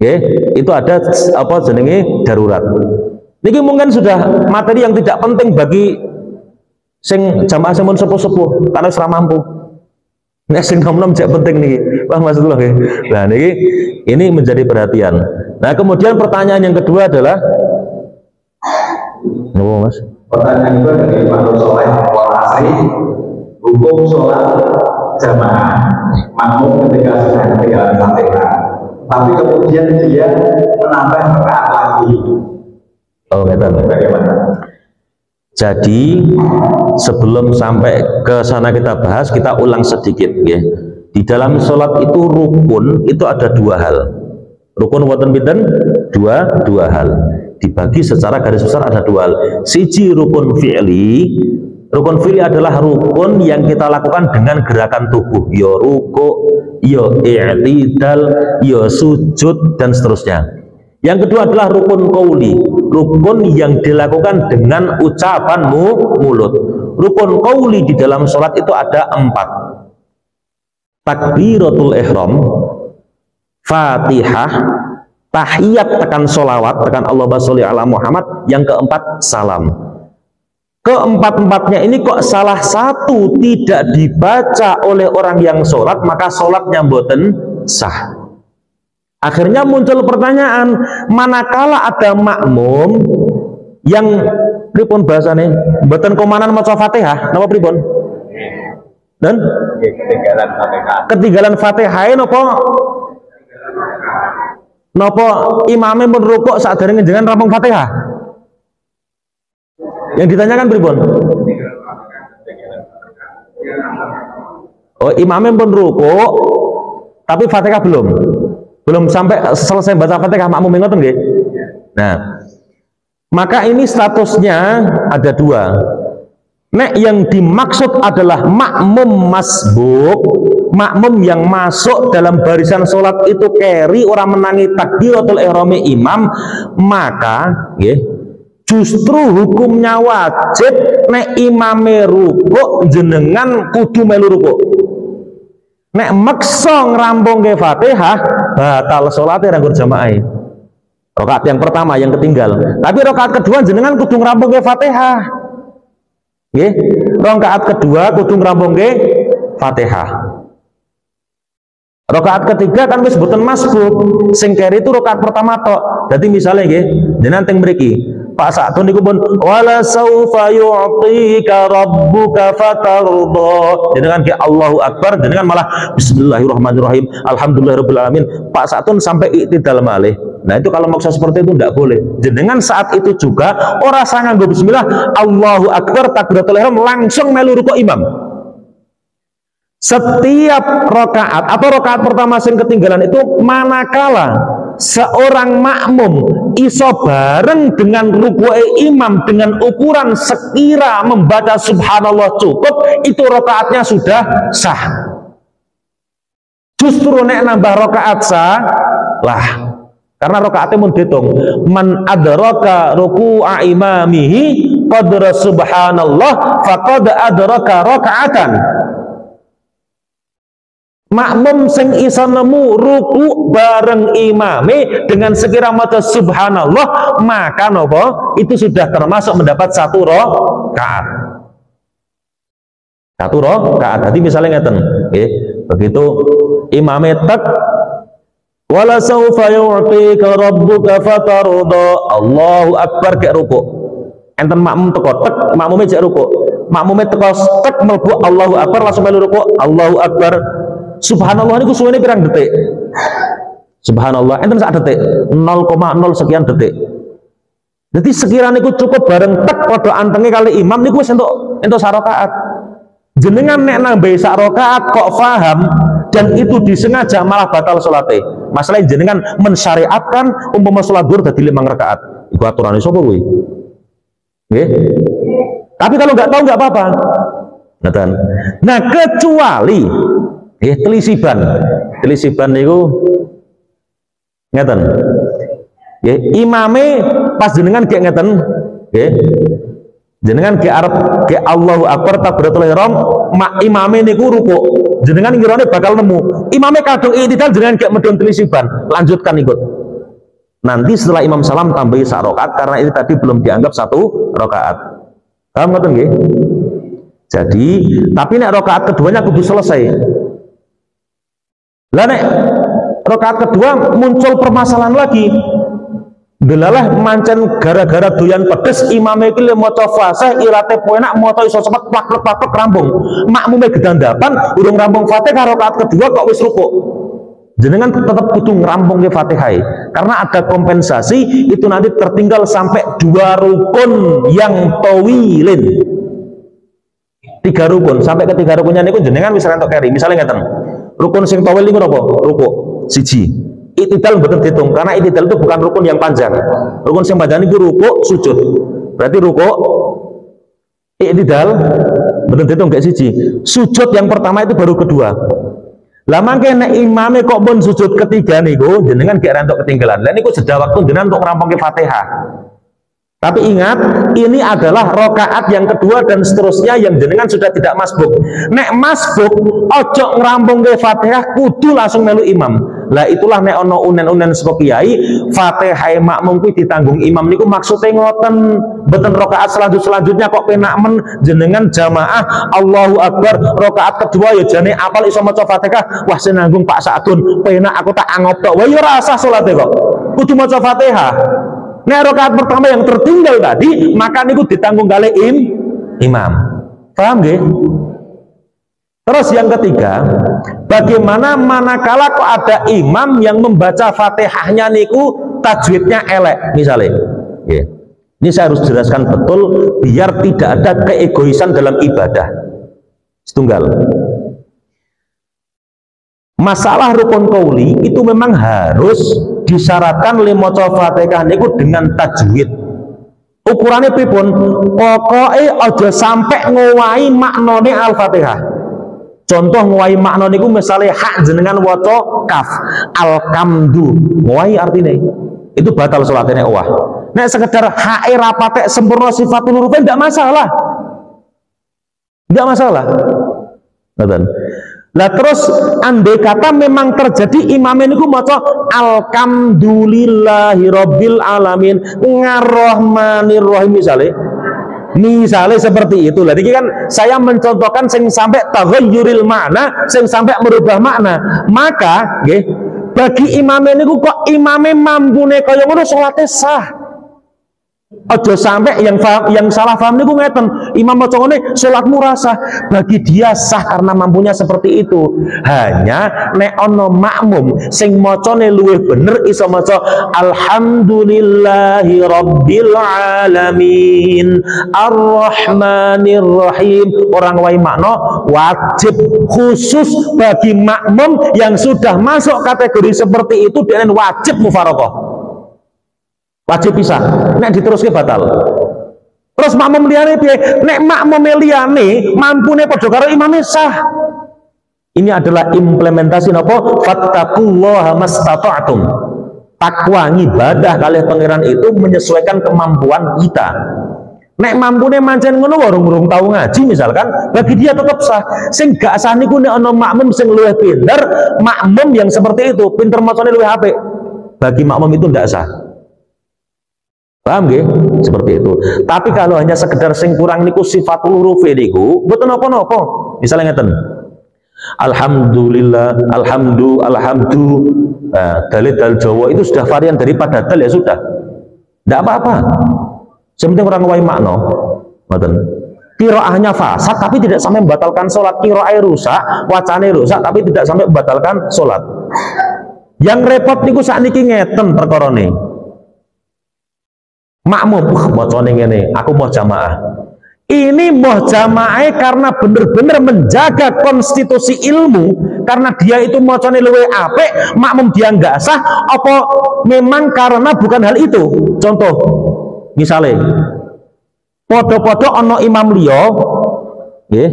Nggih, itu ada apa jenenge darurat. Niki mungkin sudah materi yang tidak penting bagi sing jamaah sing mun sepuh-sepuh karena wis ra mampu. Nek sing nom-nom cek penting niki. Wah maksudullah nggih. Nah niki ini menjadi perhatian. Nah kemudian pertanyaan yang kedua adalah apa Mas? Pertanyaan itu dari Pak Soleh Asri, hukum sholat jamaah makmum ketika sudah ketinggalan Fatihah, tapi kemudian dia menambah rakaat lagi. Oh ngerti. Bagaimana? Jadi sebelum sampai ke sana kita bahas, kita ulang sedikit ya. Di dalam sholat itu rukun itu ada dua hal. Rukun wonten pinten? Dua hal. Dibagi secara garis besar ada dua hal. Siji rukun fi'li. Rukun fi'li adalah rukun yang kita lakukan dengan gerakan tubuh. Ya ruku, ya i'tidal, ya sujud dan seterusnya. Yang kedua adalah rukun qauli, rukun yang dilakukan dengan ucapan mulut. Rukun qauli di dalam sholat itu ada 4. Takbiratul ihram, Fatihah, tahiyat tekan sholawat, tekan Allahumma sholli ala Muhammad. Yang keempat salam. Keempat-empatnya ini kok salah satu tidak dibaca oleh orang yang sholat, maka sholatnya mboten sah. Akhirnya muncul pertanyaan, manakala ada makmum yang pripun bahasane mboten komanan maca Fatihah, napa pripun? Dan Ketinggalan Fatihah. ketinggalan Fatihah napa imame pun rukuk sakderenge njenengan rampung Fatihah? Yang ditanyakan pripun? Oh, imame pun rukuk tapi Fatihah belum sampai selesai baca Fatihah, makmum ngoten nggih. Nah, maka ini statusnya ada dua. Nek yang dimaksud adalah makmum masbuk, makmum yang masuk dalam barisan sholat itu keri orang menangi takbiratul ihrami imam, maka justru hukumnya wajib nek imame rukuk jenengan kudu melu rukuk. Nek maksa ngrampungke Fatihah batal sholatnya ranggur jamaah. Rakaat yang pertama yang ketinggal. Tapi rakaat kedua jenengan kudu ngrampungke Fatihah. Nggih, rakaat kedua kudu ngrampungke Fatihah. Rakaat ketiga kan wis boten masbuk. Sing keri itu rakaat pertama tok. Dadi misalnya nggih, jenengan teng mriki Pak Sa'dun niku pun wala saufa yu'tika rabbuka fatarda. Jenengan ke Allahu Akbar, jenengan malah bismillahirrahmanirrahim, alhamdulillahirabbil alamin. Pak Sa'dun sampai i'tidal malih. Nah, itu kalau maksa seperti itu tidak boleh. Jenengan saat itu juga ora sangat bismillah, Allahu Akbar, takbiratul ihram langsung melu rukuk imam. Setiap rakaat atau rakaat pertama sing ketinggalan itu manakala seorang makmum iso bareng dengan rukuk imam dengan ukuran sekira membaca subhanallah cukup, itu rakaatnya sudah sah. Justru nek nambah rakaat sah lah, karena rakaatnya mun ditung man adraka ruku'a imamihi qadra subhanallah faqad adraka rakaatan. Makmum sing iso nemu ruku bareng imame dengan sekira maca subhanallah, maka nopo itu sudah termasuk mendapat satu rakaat. Satu rakaat. Tadi misalnya ngeten, nggih. Begitu imame tek wala saufa yu'tika rabbuka fatarda, Allahu Akbar kek ruku. Enten makmum teko tek, makmume cek ruku. Makmume teko tek mlebu Allahu Akbar langsung melu ruku, Allahu Akbar. Subhanallah niku suwene pirang detik? Subhanallah, enten sak detik 0,0 sekian detik. Jadi sekiranya niku cukup bareng tek padha antenge kali imam niku wis entuk sak rakaat. Jenengan nek nambahi sak rakaat kok paham dan itu disengaja malah batal salate. Masalahnya jenengan mensyariatkan umpama salat zuhur dadi 5 rakaat. Iku aturane sapa kuwi? Nggih. Tapi kalau nggak tahu nggak apa-apa. Nah, kecuali telisiban niku ngeten. Nggih, imame pas jenengan kayak ngeten, nggih. Jenengan ke arep ke Allahu Akbar takbiratul ihram, mak imame niku ruku. Jenengan ngirane bakal nemu. Imame kadung i'tidal jenengan gek medhun telisiban, lanjutkan ikut. Nanti setelah imam salam tambahi sak rakaat karena ini tadi belum dianggap 1 rakaat. Paham ngoten nggih? Jadi, tapi nek rakaat keduanya kudu selesai. Lah nek rakaat kedua muncul permasalahan lagi. Delalah mancen gara-gara doyan pedes imame iki le maca fasih irate penak maca iso cepet plak-plak rampung. Makmume gedandapan urung rampung Fatihah rakaat kedua kok wis rukuk. Jenengan tetap kudu ngerampung ke Fatihah karena ada kompensasi itu nanti tertinggal sampai 2 rukun yang tawilin. 3 rukun sampai ke 3 rukunnya niku jenengan wis rentok keri. Misalnya ngeten. Rukun sing tawil niku napa? Rukuk. Siji. I'tidal mboten diitung karena i'tidal itu bukan rukun yang panjang. Rukun yang panjang itu rukuk sujud. Berarti rukuk i'tidal mboten diitung gak siji. Sujud yang pertama itu baru kedua. Lah mangke nek imame kok pun sujud ketiga niku jenengan gak rentok ketinggalan. Lah niku jeda waktu jenengan untuk ngerampungke Fatihah. Tapi ingat, ini adalah rakaat yang kedua dan seterusnya yang jenengan sudah tidak masbuk. Nek masbuk, ojo ngerampungke Fatihah kudu langsung melu imam. Lah itulah nek ono unen-unen saka kiai, Fatihah makmum kuwi ditanggung imam niku maksude ngoten. Mboten rakaat selanjutnya kok penak men jenengan jamaah Allahu Akbar rakaat kedua ya jane apal iso maca Fatihah. Wah senanggung Pak Sadun, penak aku tak angop tok. Wah ya ora usah salate kok. Kudu maca Fatihah. Nek rakaat pertama yang tertinggal tadi, maka niku ditanggung kali imam. Paham nggih? Terus yang ketiga, bagaimana manakala kok ada imam yang membaca Fatihahnya niku tajwidnya elek misalnya. Yeah. Ini saya harus jelaskan betul biar tidak ada keegoisan dalam ibadah. Setunggal. Masalah rukun qauli itu memang harus disyaratkan maca Fatihah niku dengan tajwid. Ukurannya pripun? Pokoke aja sampai ngowahi maknane Al-Fatihah. Contoh ngowahi makna niku misalnya hak jenengan waca kaf, alkamdu. Ngowahi artinya itu batal salatnya wah. Nek sekedar hak rapate sempurna sifatul huruf tidak masalah. Tidak masalah. Ngoten. Lah terus andai kata memang terjadi imam niku maca alhamdulillahirabbil alamin ngarrahmanirrahim misalnya seperti itu. Jadi kan saya mencontohkan sing sampai taghayyuril makna, sing sampai merubah makna. Maka nggih bagi imam niku kok imame mampune kaya ngono salate sah. Ojo sampai yang salah paham niku ngeten, imam maca ngene salatmu rasa, bagi dia sah karena mampunya seperti itu. Hanya nek ana makmum sing macane luwih bener iso maca alhamdulillahi rabbil alamin arrahmanir rahim, orang wae makna wajib khusus bagi makmum yang sudah masuk kategori seperti itu dengan wajib mufaraqah. Wajib pisah, nek diteruske batal. Terus makmum liyane piye? Nek makmum liyane mampune padha karo imame sah. Ini adalah implementasi napa? Fattaqullaha mastata'tum. Takwa ibadah kalih pangeran itu menyesuaikan kemampuan kita. Nek mampune mancen ngono warung-warung tau ngaji misalkan, bagi dia tetap sah. Sing gak sah niku nek ana makmum sing luwih pinter, makmum yang seperti itu pinter macane luwih apik. Bagi makmum itu ndak sah. Paham nggih? Seperti itu. Tapi kalau hanya sekedar sing kurang niku sifatul huruf niku mboten napa-napa. Misalnya ngeten. Alhamdulillah, alhamdu. Dalil Jawa itu sudah varian daripada dal ya sudah. Tidak apa-apa. Sepenting orang wae makna. Ngoten. Qiraahnya fasad tapi tidak sampai membatalkan sholat. Qiraah rusak, wacane rusak tapi tidak sampai membatalkan sholat. Yang repot niku sakniki ngeten perkarane. Makmum macane ngene, aku mau jamaah. Ini mau jamaah karena benar-benar menjaga konstitusi ilmu, karena dia itu macane luwe apik, makmum dia nggak sah, apa memang karena bukan hal itu? Contoh, misalnya podo-podo ono imam liya, nggih,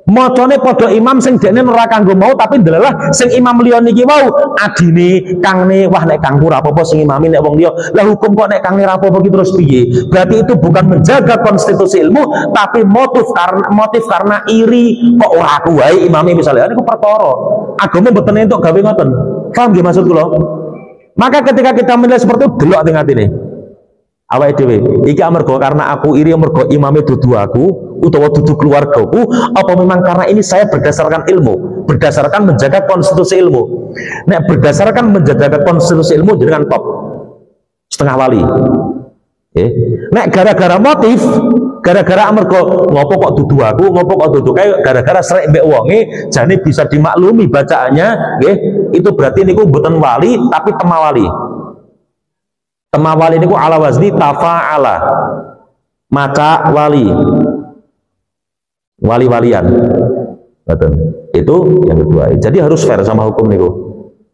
macane podo imam sing dekne ora kanggo mau, tapi ndelalah sing imam liya niki wau adine kangne, wah nek kangku ora apa-apa sing imami nek wong liya. Lah hukum kok nek kangne ora apa-apa ki terus piye? Berarti itu bukan menjaga konstitusi ilmu, tapi motif karena iri, kok ora aku wae imami misalnya. Niku perkara agama mboten entuk gawe ngoten. Paham nggih maksud kula? Maka ketika kita menilai seperti itu, delok teng atine. Awake dhewe, iki amarga karena aku iri, amarga imame dudu aku utawa dudu keluargaku, apa memang karena ini saya berdasarkan ilmu, berdasarkan menjaga konstitusi ilmu. Nek berdasarkan menjaga konstitusi ilmu dengan top setengah wali. Nek gara-gara motif, gara-gara amarga ngopo kok dudu aku, ngopo kok dudu kae, gara-gara srek mbek wonge jane bisa dimaklumi bacaannya, nggih, itu berarti niku mboten wali tapi temawali. Temawali niku ala wazni tafa'ala, maca wali, wali-walian. Betul. Itu yang kedua. Jadi harus fair sama hukum niku.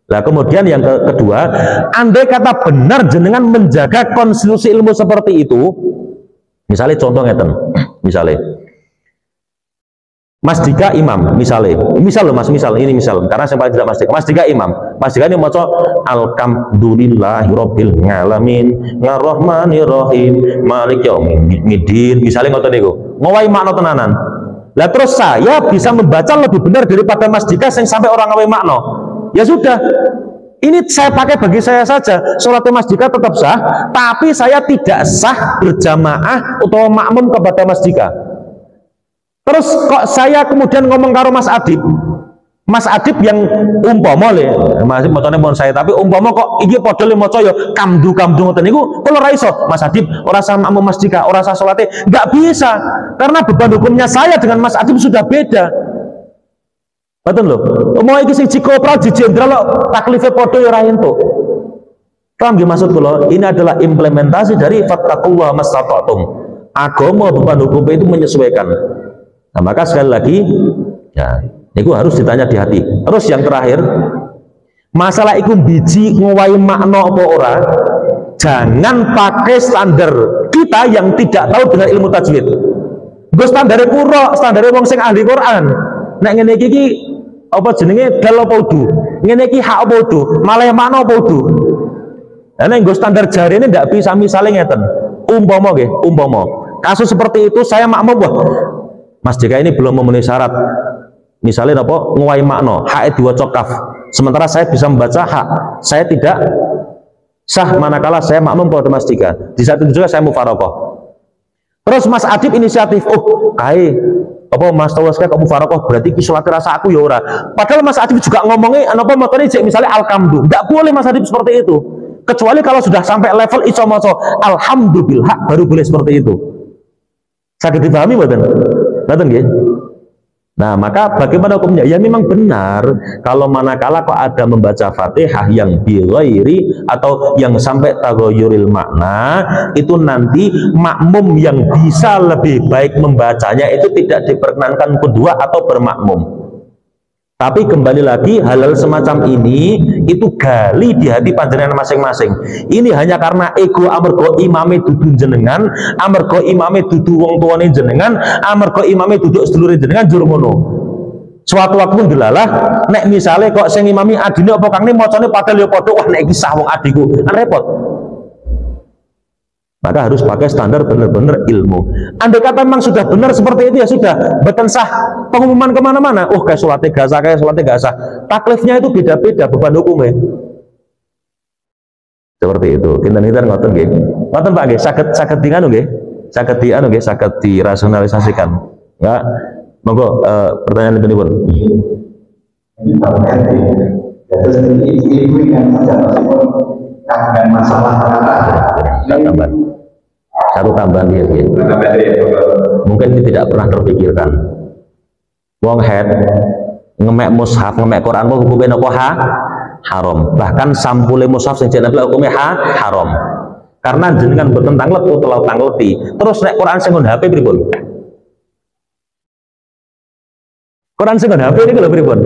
Nah kemudian yang kedua, andai kata benar jenengan menjaga konstitusi ilmu seperti itu, misalnya contoh ngeten, misalnya Mas Dika imam, misal loh mas, ini misal, karena saya paling tidak Mas Dika imam, Mas Dika ini maca alhamdulillahirabbil alamin arrahmanirrahim malik yaumiddin, misalnya ngoten niku, ngowai makna tenanan. Lah terus saya bisa membaca lebih benar daripada Mas Dika yang sampai orang ngowai makna. Ya sudah, ini saya pakai bagi saya saja, sholat Mas Dika tetap sah, tapi saya tidak sah berjamaah atau makmum kepada Mas Dika. Terus kok saya kemudian ngomong karo Mas Adib yang umpama le, masih mocone pun saya, tapi umpama kok iki padha le maca ya kamdu ngoten niku kula ora iso, Mas Adib ora sama Mas Dika, ora sah salate, enggak bisa. Karena beban hukumnya saya dengan Mas Adib sudah beda. Betul loh. Mau iki sing kopral di jenderal taklife padha ya ora entuk. Paham nggih maksud kula? Ini adalah implementasi dari fattaqullaha mastata'tum. Agama beban hukum itu menyesuaikan. Nah, maka sekali lagi, ya, itu harus ditanya di hati. Terus yang terakhir, masalah itu biji ngowai makna apa ora, jangan pakai standar kita yang tidak tahu dengan ilmu tajwid. Gue standarnya kuro, standarnya wong sing ahli Quran. Nek ngene iki apa jenenge dal apa udu, ngene iki hak apa udu, malah makna apa udu. Nah, nek gue standar jari ini ndak bisa misalnya ngeten. Umpama nggih, umpama kasus seperti itu saya makmum, wah Mas Dika ini belum memenuhi syarat, misalnya apa nguwai makna hak diwaca kaf, sementara saya bisa membaca hak, saya tidak sah manakala saya makmum pada Mas Dika. Di saat itu juga saya mufarokoh. Terus Mas Adib inisiatif, oh kai apa Mas Tawaska kamu mufarokoh berarti kisolat rasa aku ya ora. Padahal Mas Adib juga ngomongnya apa motornya misalnya alkamdu, nggak boleh Mas Adib seperti itu, kecuali kalau sudah sampai level iso maca alhamdulillah baru boleh seperti itu. Sakit dipahami mboten? Betul ya? Nah, maka bagaimana hukumnya? Ya memang benar kalau manakala kok ada membaca Fatihah yang bighairi atau yang sampai taghayyuril makna, itu nanti makmum yang bisa lebih baik membacanya itu tidak diperkenankan kedua atau bermakmum. Tapi kembali lagi, hal-hal semacam ini itu gali di hati panjenengan masing-masing. Ini hanya karena ego amarga imame dudu jenengan, amarga imame dudu wong tuane jenengan, amarga imame duduk sedulure jenengan jur ngono. Suatu waktu ndelalah nek misale kok sing imami adine apa kangne macane padahal ya padha, wah nek iki sah wong adiku, kan repot. Maka harus pakai standar benar-benar ilmu. Andai kata memang sudah benar seperti itu ya sudah, beten sah pengumuman kemana-mana. Oh kayak sholatnya gak sah, kayak sholatnya gak sah. Taklifnya itu beda-beda beban hukumnya. Seperti itu. Kinten-kinten ngoten nggih. Ngoten Pak nggih, saged di anu nggih. Saged dirasionalisasikan. Ya. Monggo pertanyaan itu pun. Ini bagian terus ibu yang saja dan masalah satu tambahan ya, mungkin ini tidak pernah terpikirkan. Wong head ngemek mushaf, ngemek Quran, hukumnya apa haram. Bahkan sampule mushaf sing jenenge hukumnya haram. Karena jenengan boten tanglet utawa tangleti. Terus nek Quran sing nggon HP pripun? Quran sing nggon HP niku lho pripun?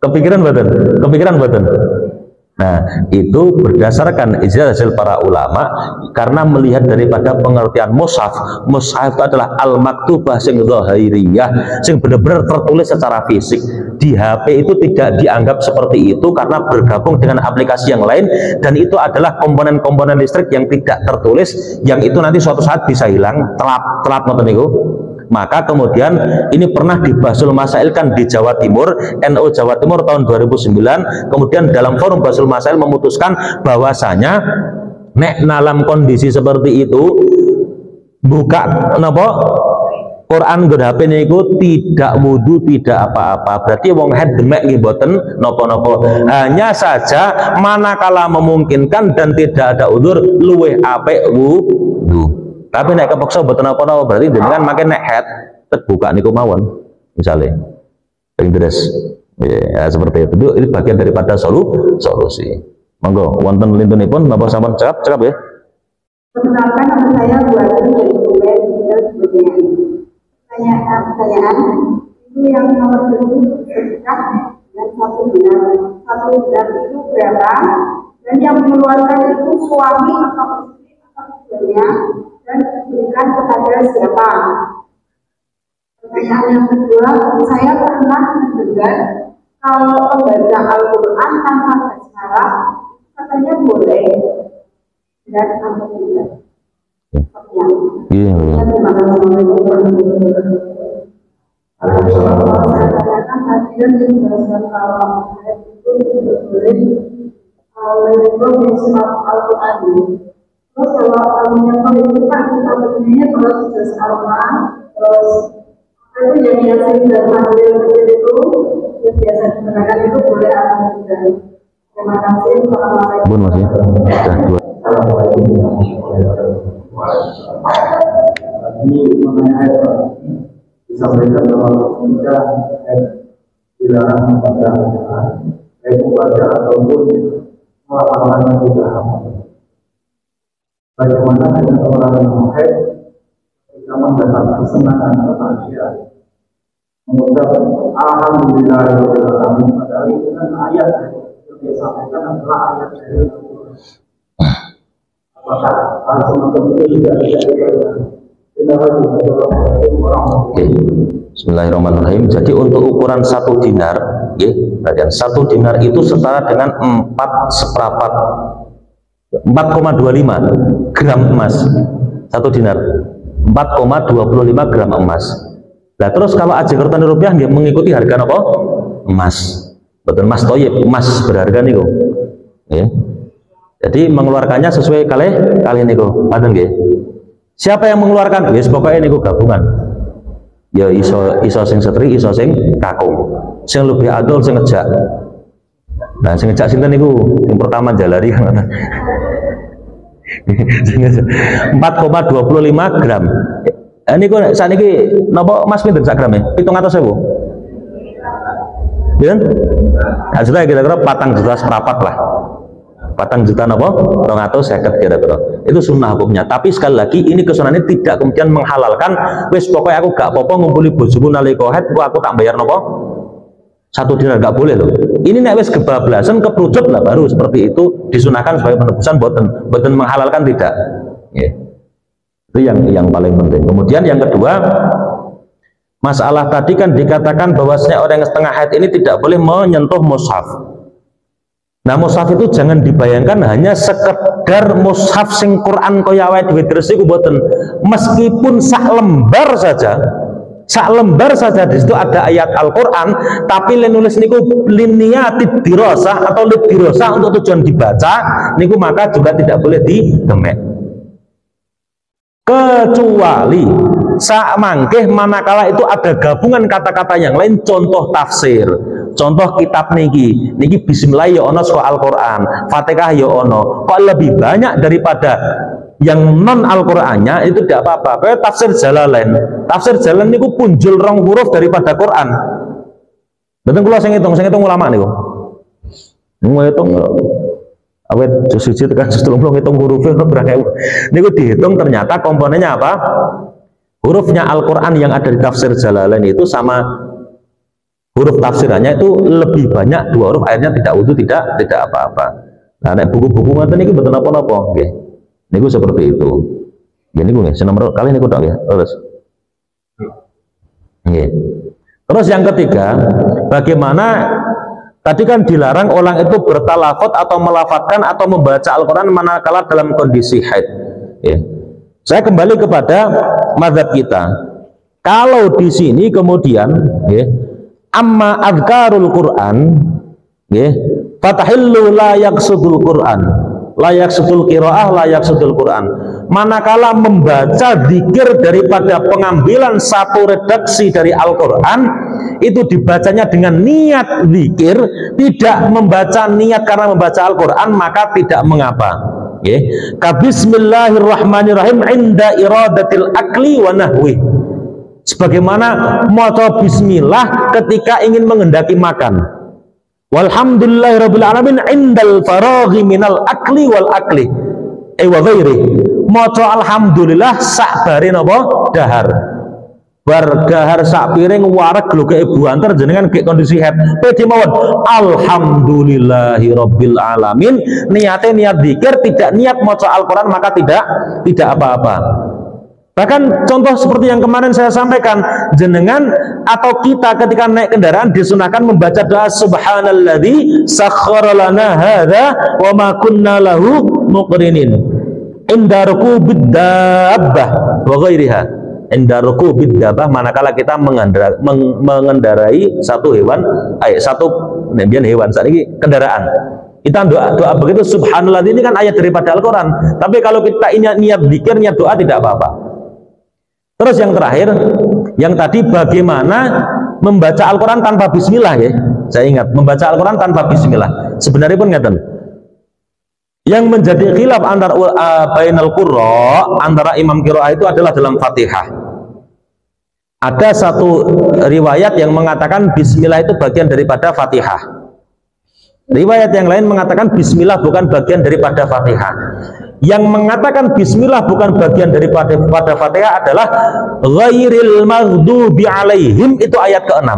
Kepikiran boten? Kepikiran boten? Nah, itu berdasarkan ijtihad hasil para ulama karena melihat daripada pengertian mushaf. Mushaf itu adalah al-maktubah sing zahiriyah, sing benar-benar tertulis secara fisik. Di HP itu tidak dianggap seperti itu karena bergabung dengan aplikasi yang lain, dan itu adalah komponen-komponen listrik yang tidak tertulis, yang itu nanti suatu saat bisa hilang, telat ngoten niku. Maka kemudian ini pernah dibasul masail kan di Jawa Timur, NU Jawa Timur tahun 2009, kemudian dalam forum basul masail memutuskan bahwasanya nek dalam kondisi seperti itu buka napa Quran nggon HP niku tidak wudu, tidak apa-apa. Berarti wong head demek nggih mboten napa-napa. Hanya saja manakala memungkinkan dan tidak ada udzur luweh apik wudu. Tapi nek kepaksa mboten napa-napa berarti jenengan makin nek head terbuka niku mawon. Misalnya ping deres. Ya, seperti itu. Ini bagian daripada solusi. Monggo wonten lintunipun napa sampean cakap ya. Perkenalkan nama saya Buati dari Kuwait pertanyaan itu yang nomor 7 sedekah dan 1 dinar. 1 dinar itu berapa? Dan yang mengeluarkan itu suami atau istri atau keduanya, dan diberikan kepada siapa? Pertanyaan yang kedua, saya pernah mendengar kalau membaca Al-Quran tanpa basmalah katanya boleh dan atau tidak. Iya. Terus kalau menyangkut itu kan kita begini terus itu yang sering terpanggil itu yang biasa digunakan itu boleh atau tidak. Terima kasih. Bun masih. Ini mengenai disampaikan bahwa kita dilarang membaca ataupun melakukan juga. Bagaimana dengan orang yang haid jika mendapat kesenangan kebahagiaan, mengucap alhamdulillah padahal itu kan ayat yang disampaikan adalah ayat dari Al-Quran. Apakah hal semacam itu tidak Bismillahirrahmanirrahim. Jadi untuk ukuran 1 dinar, perhatian, 1 dinar itu setara dengan 4,25 gram emas. 1 dinar 4,25 gram emas. Nah terus kalau aji kertas rupiah dia mengikuti harga apa? Emas. Betul, emas toyib, emas berharga niku. Ya. Jadi mengeluarkannya sesuai kali niku. Padahal nggih. Siapa yang mengeluarkan? Wis pokoknya niku gabungan. Ya iso sing setri, iso sing kakung. Sing lebih adol sing ngejak. Nah, sing ngejak sinten niku? Sing pertama jalari kan. 4,25 gram. Ini kok sakniki napa Mas pinten sak grame? 700.000. Ya? Nah, sudah kira-kira 4 juta seprapat lah. 4 juta napa? 250 kira-kira. Itu sunnah hukumnya. Tapi sekali lagi ini kesunahane tidak kemudian menghalalkan wis pokoknya aku gak apa-apa ngumpuli bojoku nalika haid aku tak bayar napa? 1 dinar, gak boleh loh. Ini nek wis kebablasan keprucut lah baru seperti itu disunahkan sebagai penebusan, boten menghalalkan tidak. Ya. Itu yang paling penting. Kemudian yang kedua, masalah tadi kan dikatakan bahwasanya orang yang setengah haid ini tidak boleh menyentuh mushaf. Nah mushaf itu jangan dibayangkan hanya sekedar mushaf sing Quran kaya wae dhewe iku mboten. Meskipun sak lembar saja di situ ada ayat Al-Quran, tapi nulis niku liniatid dirasah atau dirasah untuk tujuan dibaca niku maka juga tidak boleh didemek. Kecuali samangkeh manakala itu ada gabungan kata-kata yang lain, contoh tafsir, contoh kitab niki bismillah ya ono saka Al-Quran, Fatihah ya ono, kok lebih banyak daripada yang non Al-Qurannya itu tidak apa-apa. Kayak tafsir Jalalain niku punjul 2 huruf daripada Quran. Betul kula sing ngitung ulama niku. Ngitung awet juz 1 tekan juz 30 ngitung hurufnya berapa. Niku dihitung ternyata komponennya apa? Hurufnya Al-Qur'an yang ada di tafsir Jalalain itu sama huruf tafsirannya itu lebih banyak 2 huruf, akhirnya tidak wudu, tidak apa-apa. Nah, nek buku-buku ngoten niki mboten apa-apa nggih. Niku seperti itu. Nggih niku nggih, nomor kali niku tok ya. Terus. Nggih. Terus yang ketiga, bagaimana tadi kan dilarang orang itu bertalafut atau melafatkan atau membaca Al-Qur'an manakala dalam kondisi haid. Ya. Saya kembali kepada mazhab kita. Kalau di sini kemudian ya, amma adzkarul Qur'an ya, fatahillu la yaqsudul Qur'an, la yaqsudul qiraah, la yaqsudul Qur'an. Manakala membaca zikir daripada pengambilan satu redaksi dari Al-Qur'an itu dibacanya dengan niat zikir, tidak membaca niat karena membaca Al-Qur'an, maka tidak mengapa. Ka bismillahirrahmanirrahim inda iradatil akli wa nahwi. Sebagaimana maca bismillah ketika ingin menghendaki makan. Walhamdulillahirabbil alamin indal faraghi minal akli wal akli. Wa ghairi. Maca alhamdulillah sak bare napa? Dahar. Bar dahar sak piring wareg gloke ibu antar jenengan ke kondisi head. Pede mawon alhamdulillahirabbil alamin. Niate niat zikir, tidak niat maca Al-Qur'an maka tidak apa-apa. Bahkan contoh seperti yang kemarin saya sampaikan, jenengan atau kita ketika naik kendaraan disunahkan membaca doa subhanalladzi sakhkhara lana hadza wa ma kunna lahu muqrinin inda rukubid dabbah wa ghairiha. Inda rukubid dabbah manakala kita mengendarai satu hewan, satu nembian hewan saat ini kendaraan. Kita doa begitu subhanalladzi, ini kan ayat daripada Al-Qur'an. Tapi kalau kita niat zikir, niat doa tidak apa-apa. Terus yang terakhir, yang tadi bagaimana membaca Al-Quran tanpa bismillah ya. Saya ingat, membaca Al-Quran tanpa bismillah. Sebenarnya pun ngeten. Yang menjadi khilaf antara bainal qurra, antara imam qiraah itu adalah dalam Fatihah. Ada satu riwayat yang mengatakan bismillah itu bagian daripada Fatihah. Riwayat yang lain mengatakan bismillah bukan bagian daripada Fatihah. Yang mengatakan bismillah bukan bagian daripada Fatihah adalah ghairil maghdubi alaihim, itu ayat ke-6.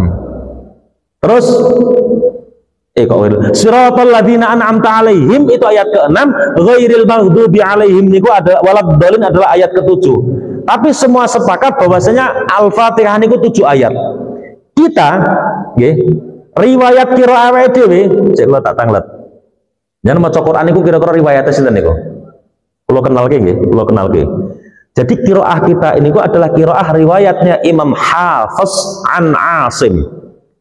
Terus siratal ladzina an'amta alaihim, itu ayat ke-6. Ghairil maghdubi alaihim niku ada waladdallin adalah ayat ke-7. Tapi semua sepakat bahwasanya Al-Fatihah niku 7 ayat. Kita nggih riwayat qiraah dhewe cek kula tak tanglet. Jan maca Quran niku kira-kira riwayate sinten niku? Kula kenalke nggih, kula kenalke. Jadi qiraah kita ini adalah qiraah riwayatnya Imam Hafiz an Asim.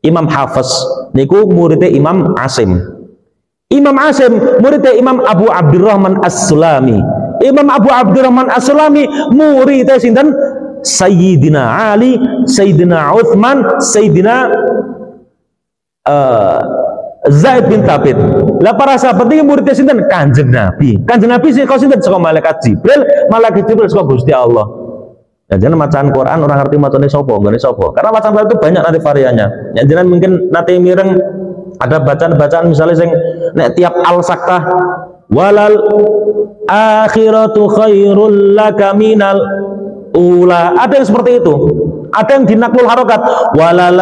Imam Hafiz niku muridnya Imam Asim. Imam Asim muridnya Imam Abu Abdurrahman As-Sulami. Imam Abu Abdurrahman As-Sulami muridnya sinten? Sayyidina Ali, Sayyidina Utsman, Sayyidina Zaid bin Thabit. Lah para sahabat ini muridnya sinten? Kanjeng Nabi. Kanjeng Nabi sih kau sinten saka malaikat Jibril, malaikat Jibril saka Gusti Allah. Ya jangan bacaan Quran orang ngerti macane sapa, nggone sapa. Karena bacaan Quran itu banyak nanti variannya. Ya jangan mungkin nanti mireng ada bacaan-bacaan misalnya sing nek tiap al-saktah walal akhiratu khairul laka minal ula. Ada yang seperti itu. Ada yang dinaklul harokat walal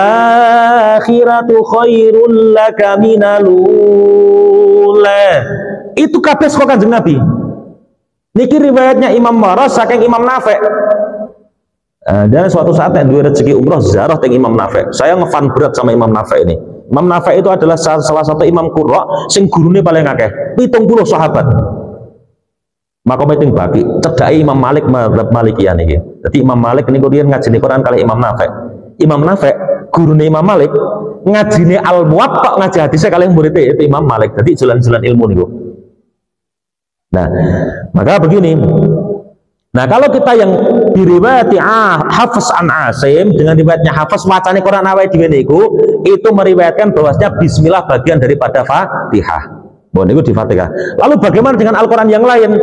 akhiratu khairul laka minal ula. Itu kabeh saka Kanjeng Nabi. Niki riwayatnya Imam Maras saking Imam Nafi'. Dan suatu saat yang dua rezeki umroh ziarah teng Imam Nafi'. Saya ngefan berat sama Imam Nafi' ini. Imam Nafi' itu adalah salah satu imam qurra sing gurune paling akeh, 70 sahabat. Maka penting bagi cedhake Imam Malik mazhab Malikiyah niki. Jadi Imam Malik niku riyen ngajine Quran kali Imam Nafi'. Imam Nafi' gurune Imam Malik ngajine Al-Muwatta, ngaji hadisnya kali muridnya itu Imam Malik. Jadi jalan-jalan ilmu niku. Nah, maka begini. Nah, kalau kita yang diriwayati Hafiz an Asim dengan riwayatnya Hafiz wacane Quran awake dhewe niku itu meriwayatkan bahwasanya bismillah bagian daripada Fatihah. Bon niku di Fatihah. Lalu bagaimana dengan Al-Qur'an yang lain?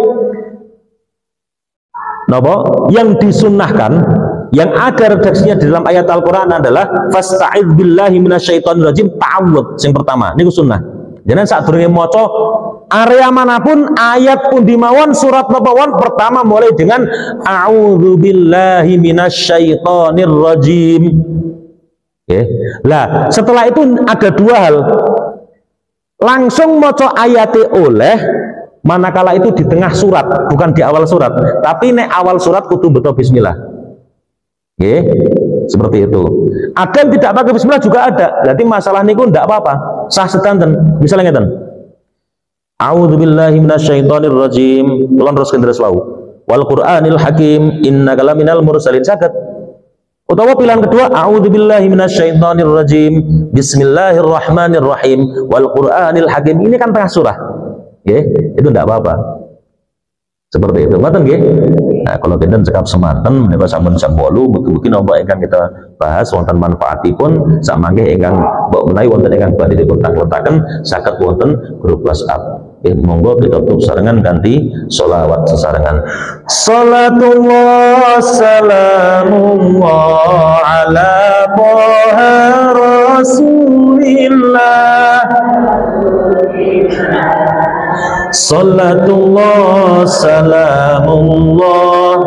Napa? Yang disunnahkan Yang ada redaksinya di dalam ayat Al-Quran adalah fasta'idz billahi minasyaitonir rajim, ta'awudz yang pertama. Ini sunnah. Jangan saat durunge maca area manapun, ayat pun dimawon, surat mawon, pertama mulai dengan a'udzubillahi minasyaitonir rajim. Oke. Lah, setelah itu ada dua hal. Langsung maca ayate oleh, manakala itu di tengah surat, bukan di awal surat. Tapi nek awal surat kudu beto bismillah. Oke, seperti itu. Ada yang tidak pakai bismillah juga ada. Berarti masalah niku ndak apa-apa. Sah sedanten. Misalnya ngeten. A'udzubillahi minasyaitonir rajim. Kulon teruskeun terus wau. Wal Qur'anil Hakim innaka laminal mursalin. Saged. Utawa pilihan kedua, a'udzubillahi minasyaitonir rajim. Bismillahirrahmanirrahim. Wal Qur'anil Hakim. Ini kan tengah surah. Oke, itu ndak apa-apa. Seperti itu. Ngoten nggih. Nah, kalau kita cekap semanten menika sampun jam 8, mugi-mugi napa ingkang kita bahas wonten manfaatipun samangke ingkang mbok menawi wonten ingkang badhe dipuntak-letaken saged wonten grup WhatsApp. Monggo kita tutup sarengan ganti sholawat sesarengan. Salatullah salamullah ala Taha Rasulillah. Salatullah salamullah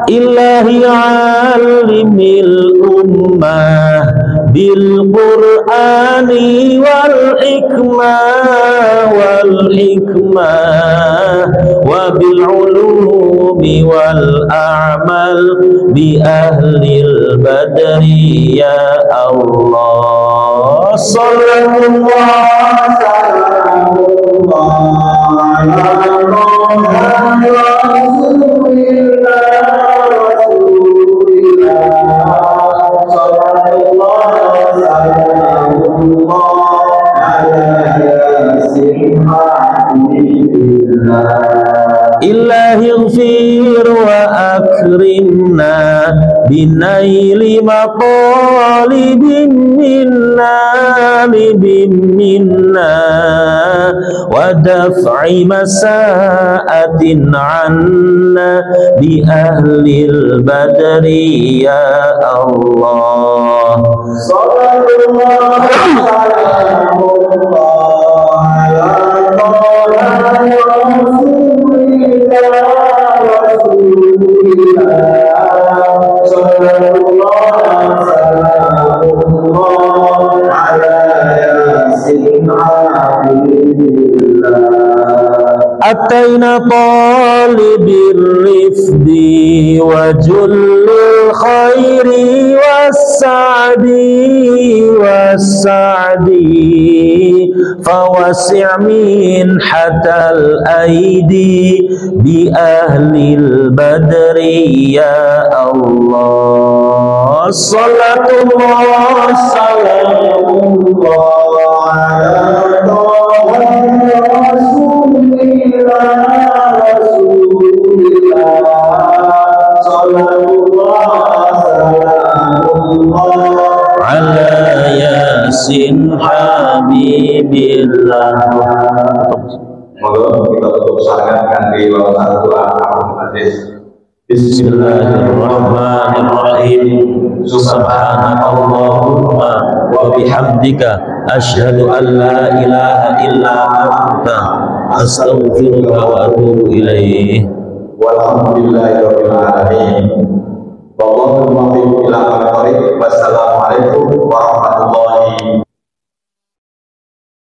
ilahi alimil ummah bil qur'ani wal hikmah wa bil ulumi wal a'mal bi ahlil badri ya Allah. Sallallahu Ilahi ighfir wa akrimna binaili maqalibin minna wa daf'i masa'atin anna bi ahlil badri ya Allah. Sallallahu Ataina talibir rifdi wa jullil khairi was-sa'di fawasi' min hatal aidi bi ahlil badri ya Allah. Salatullah salamullah ala yasin habibillah. Moga kita tutup sarangan di bawah doa hadis. Bismillahirrahmanirrahim. Subhanakallahumma wa bihamdika asyhadu an la ilaha illa anta astaghfiruka wa atubu ilaih. Walhamdulillahirabbil alamin. Wallahu muwaffiq ila aqwamit. Wassalamualaikum warahmatullahi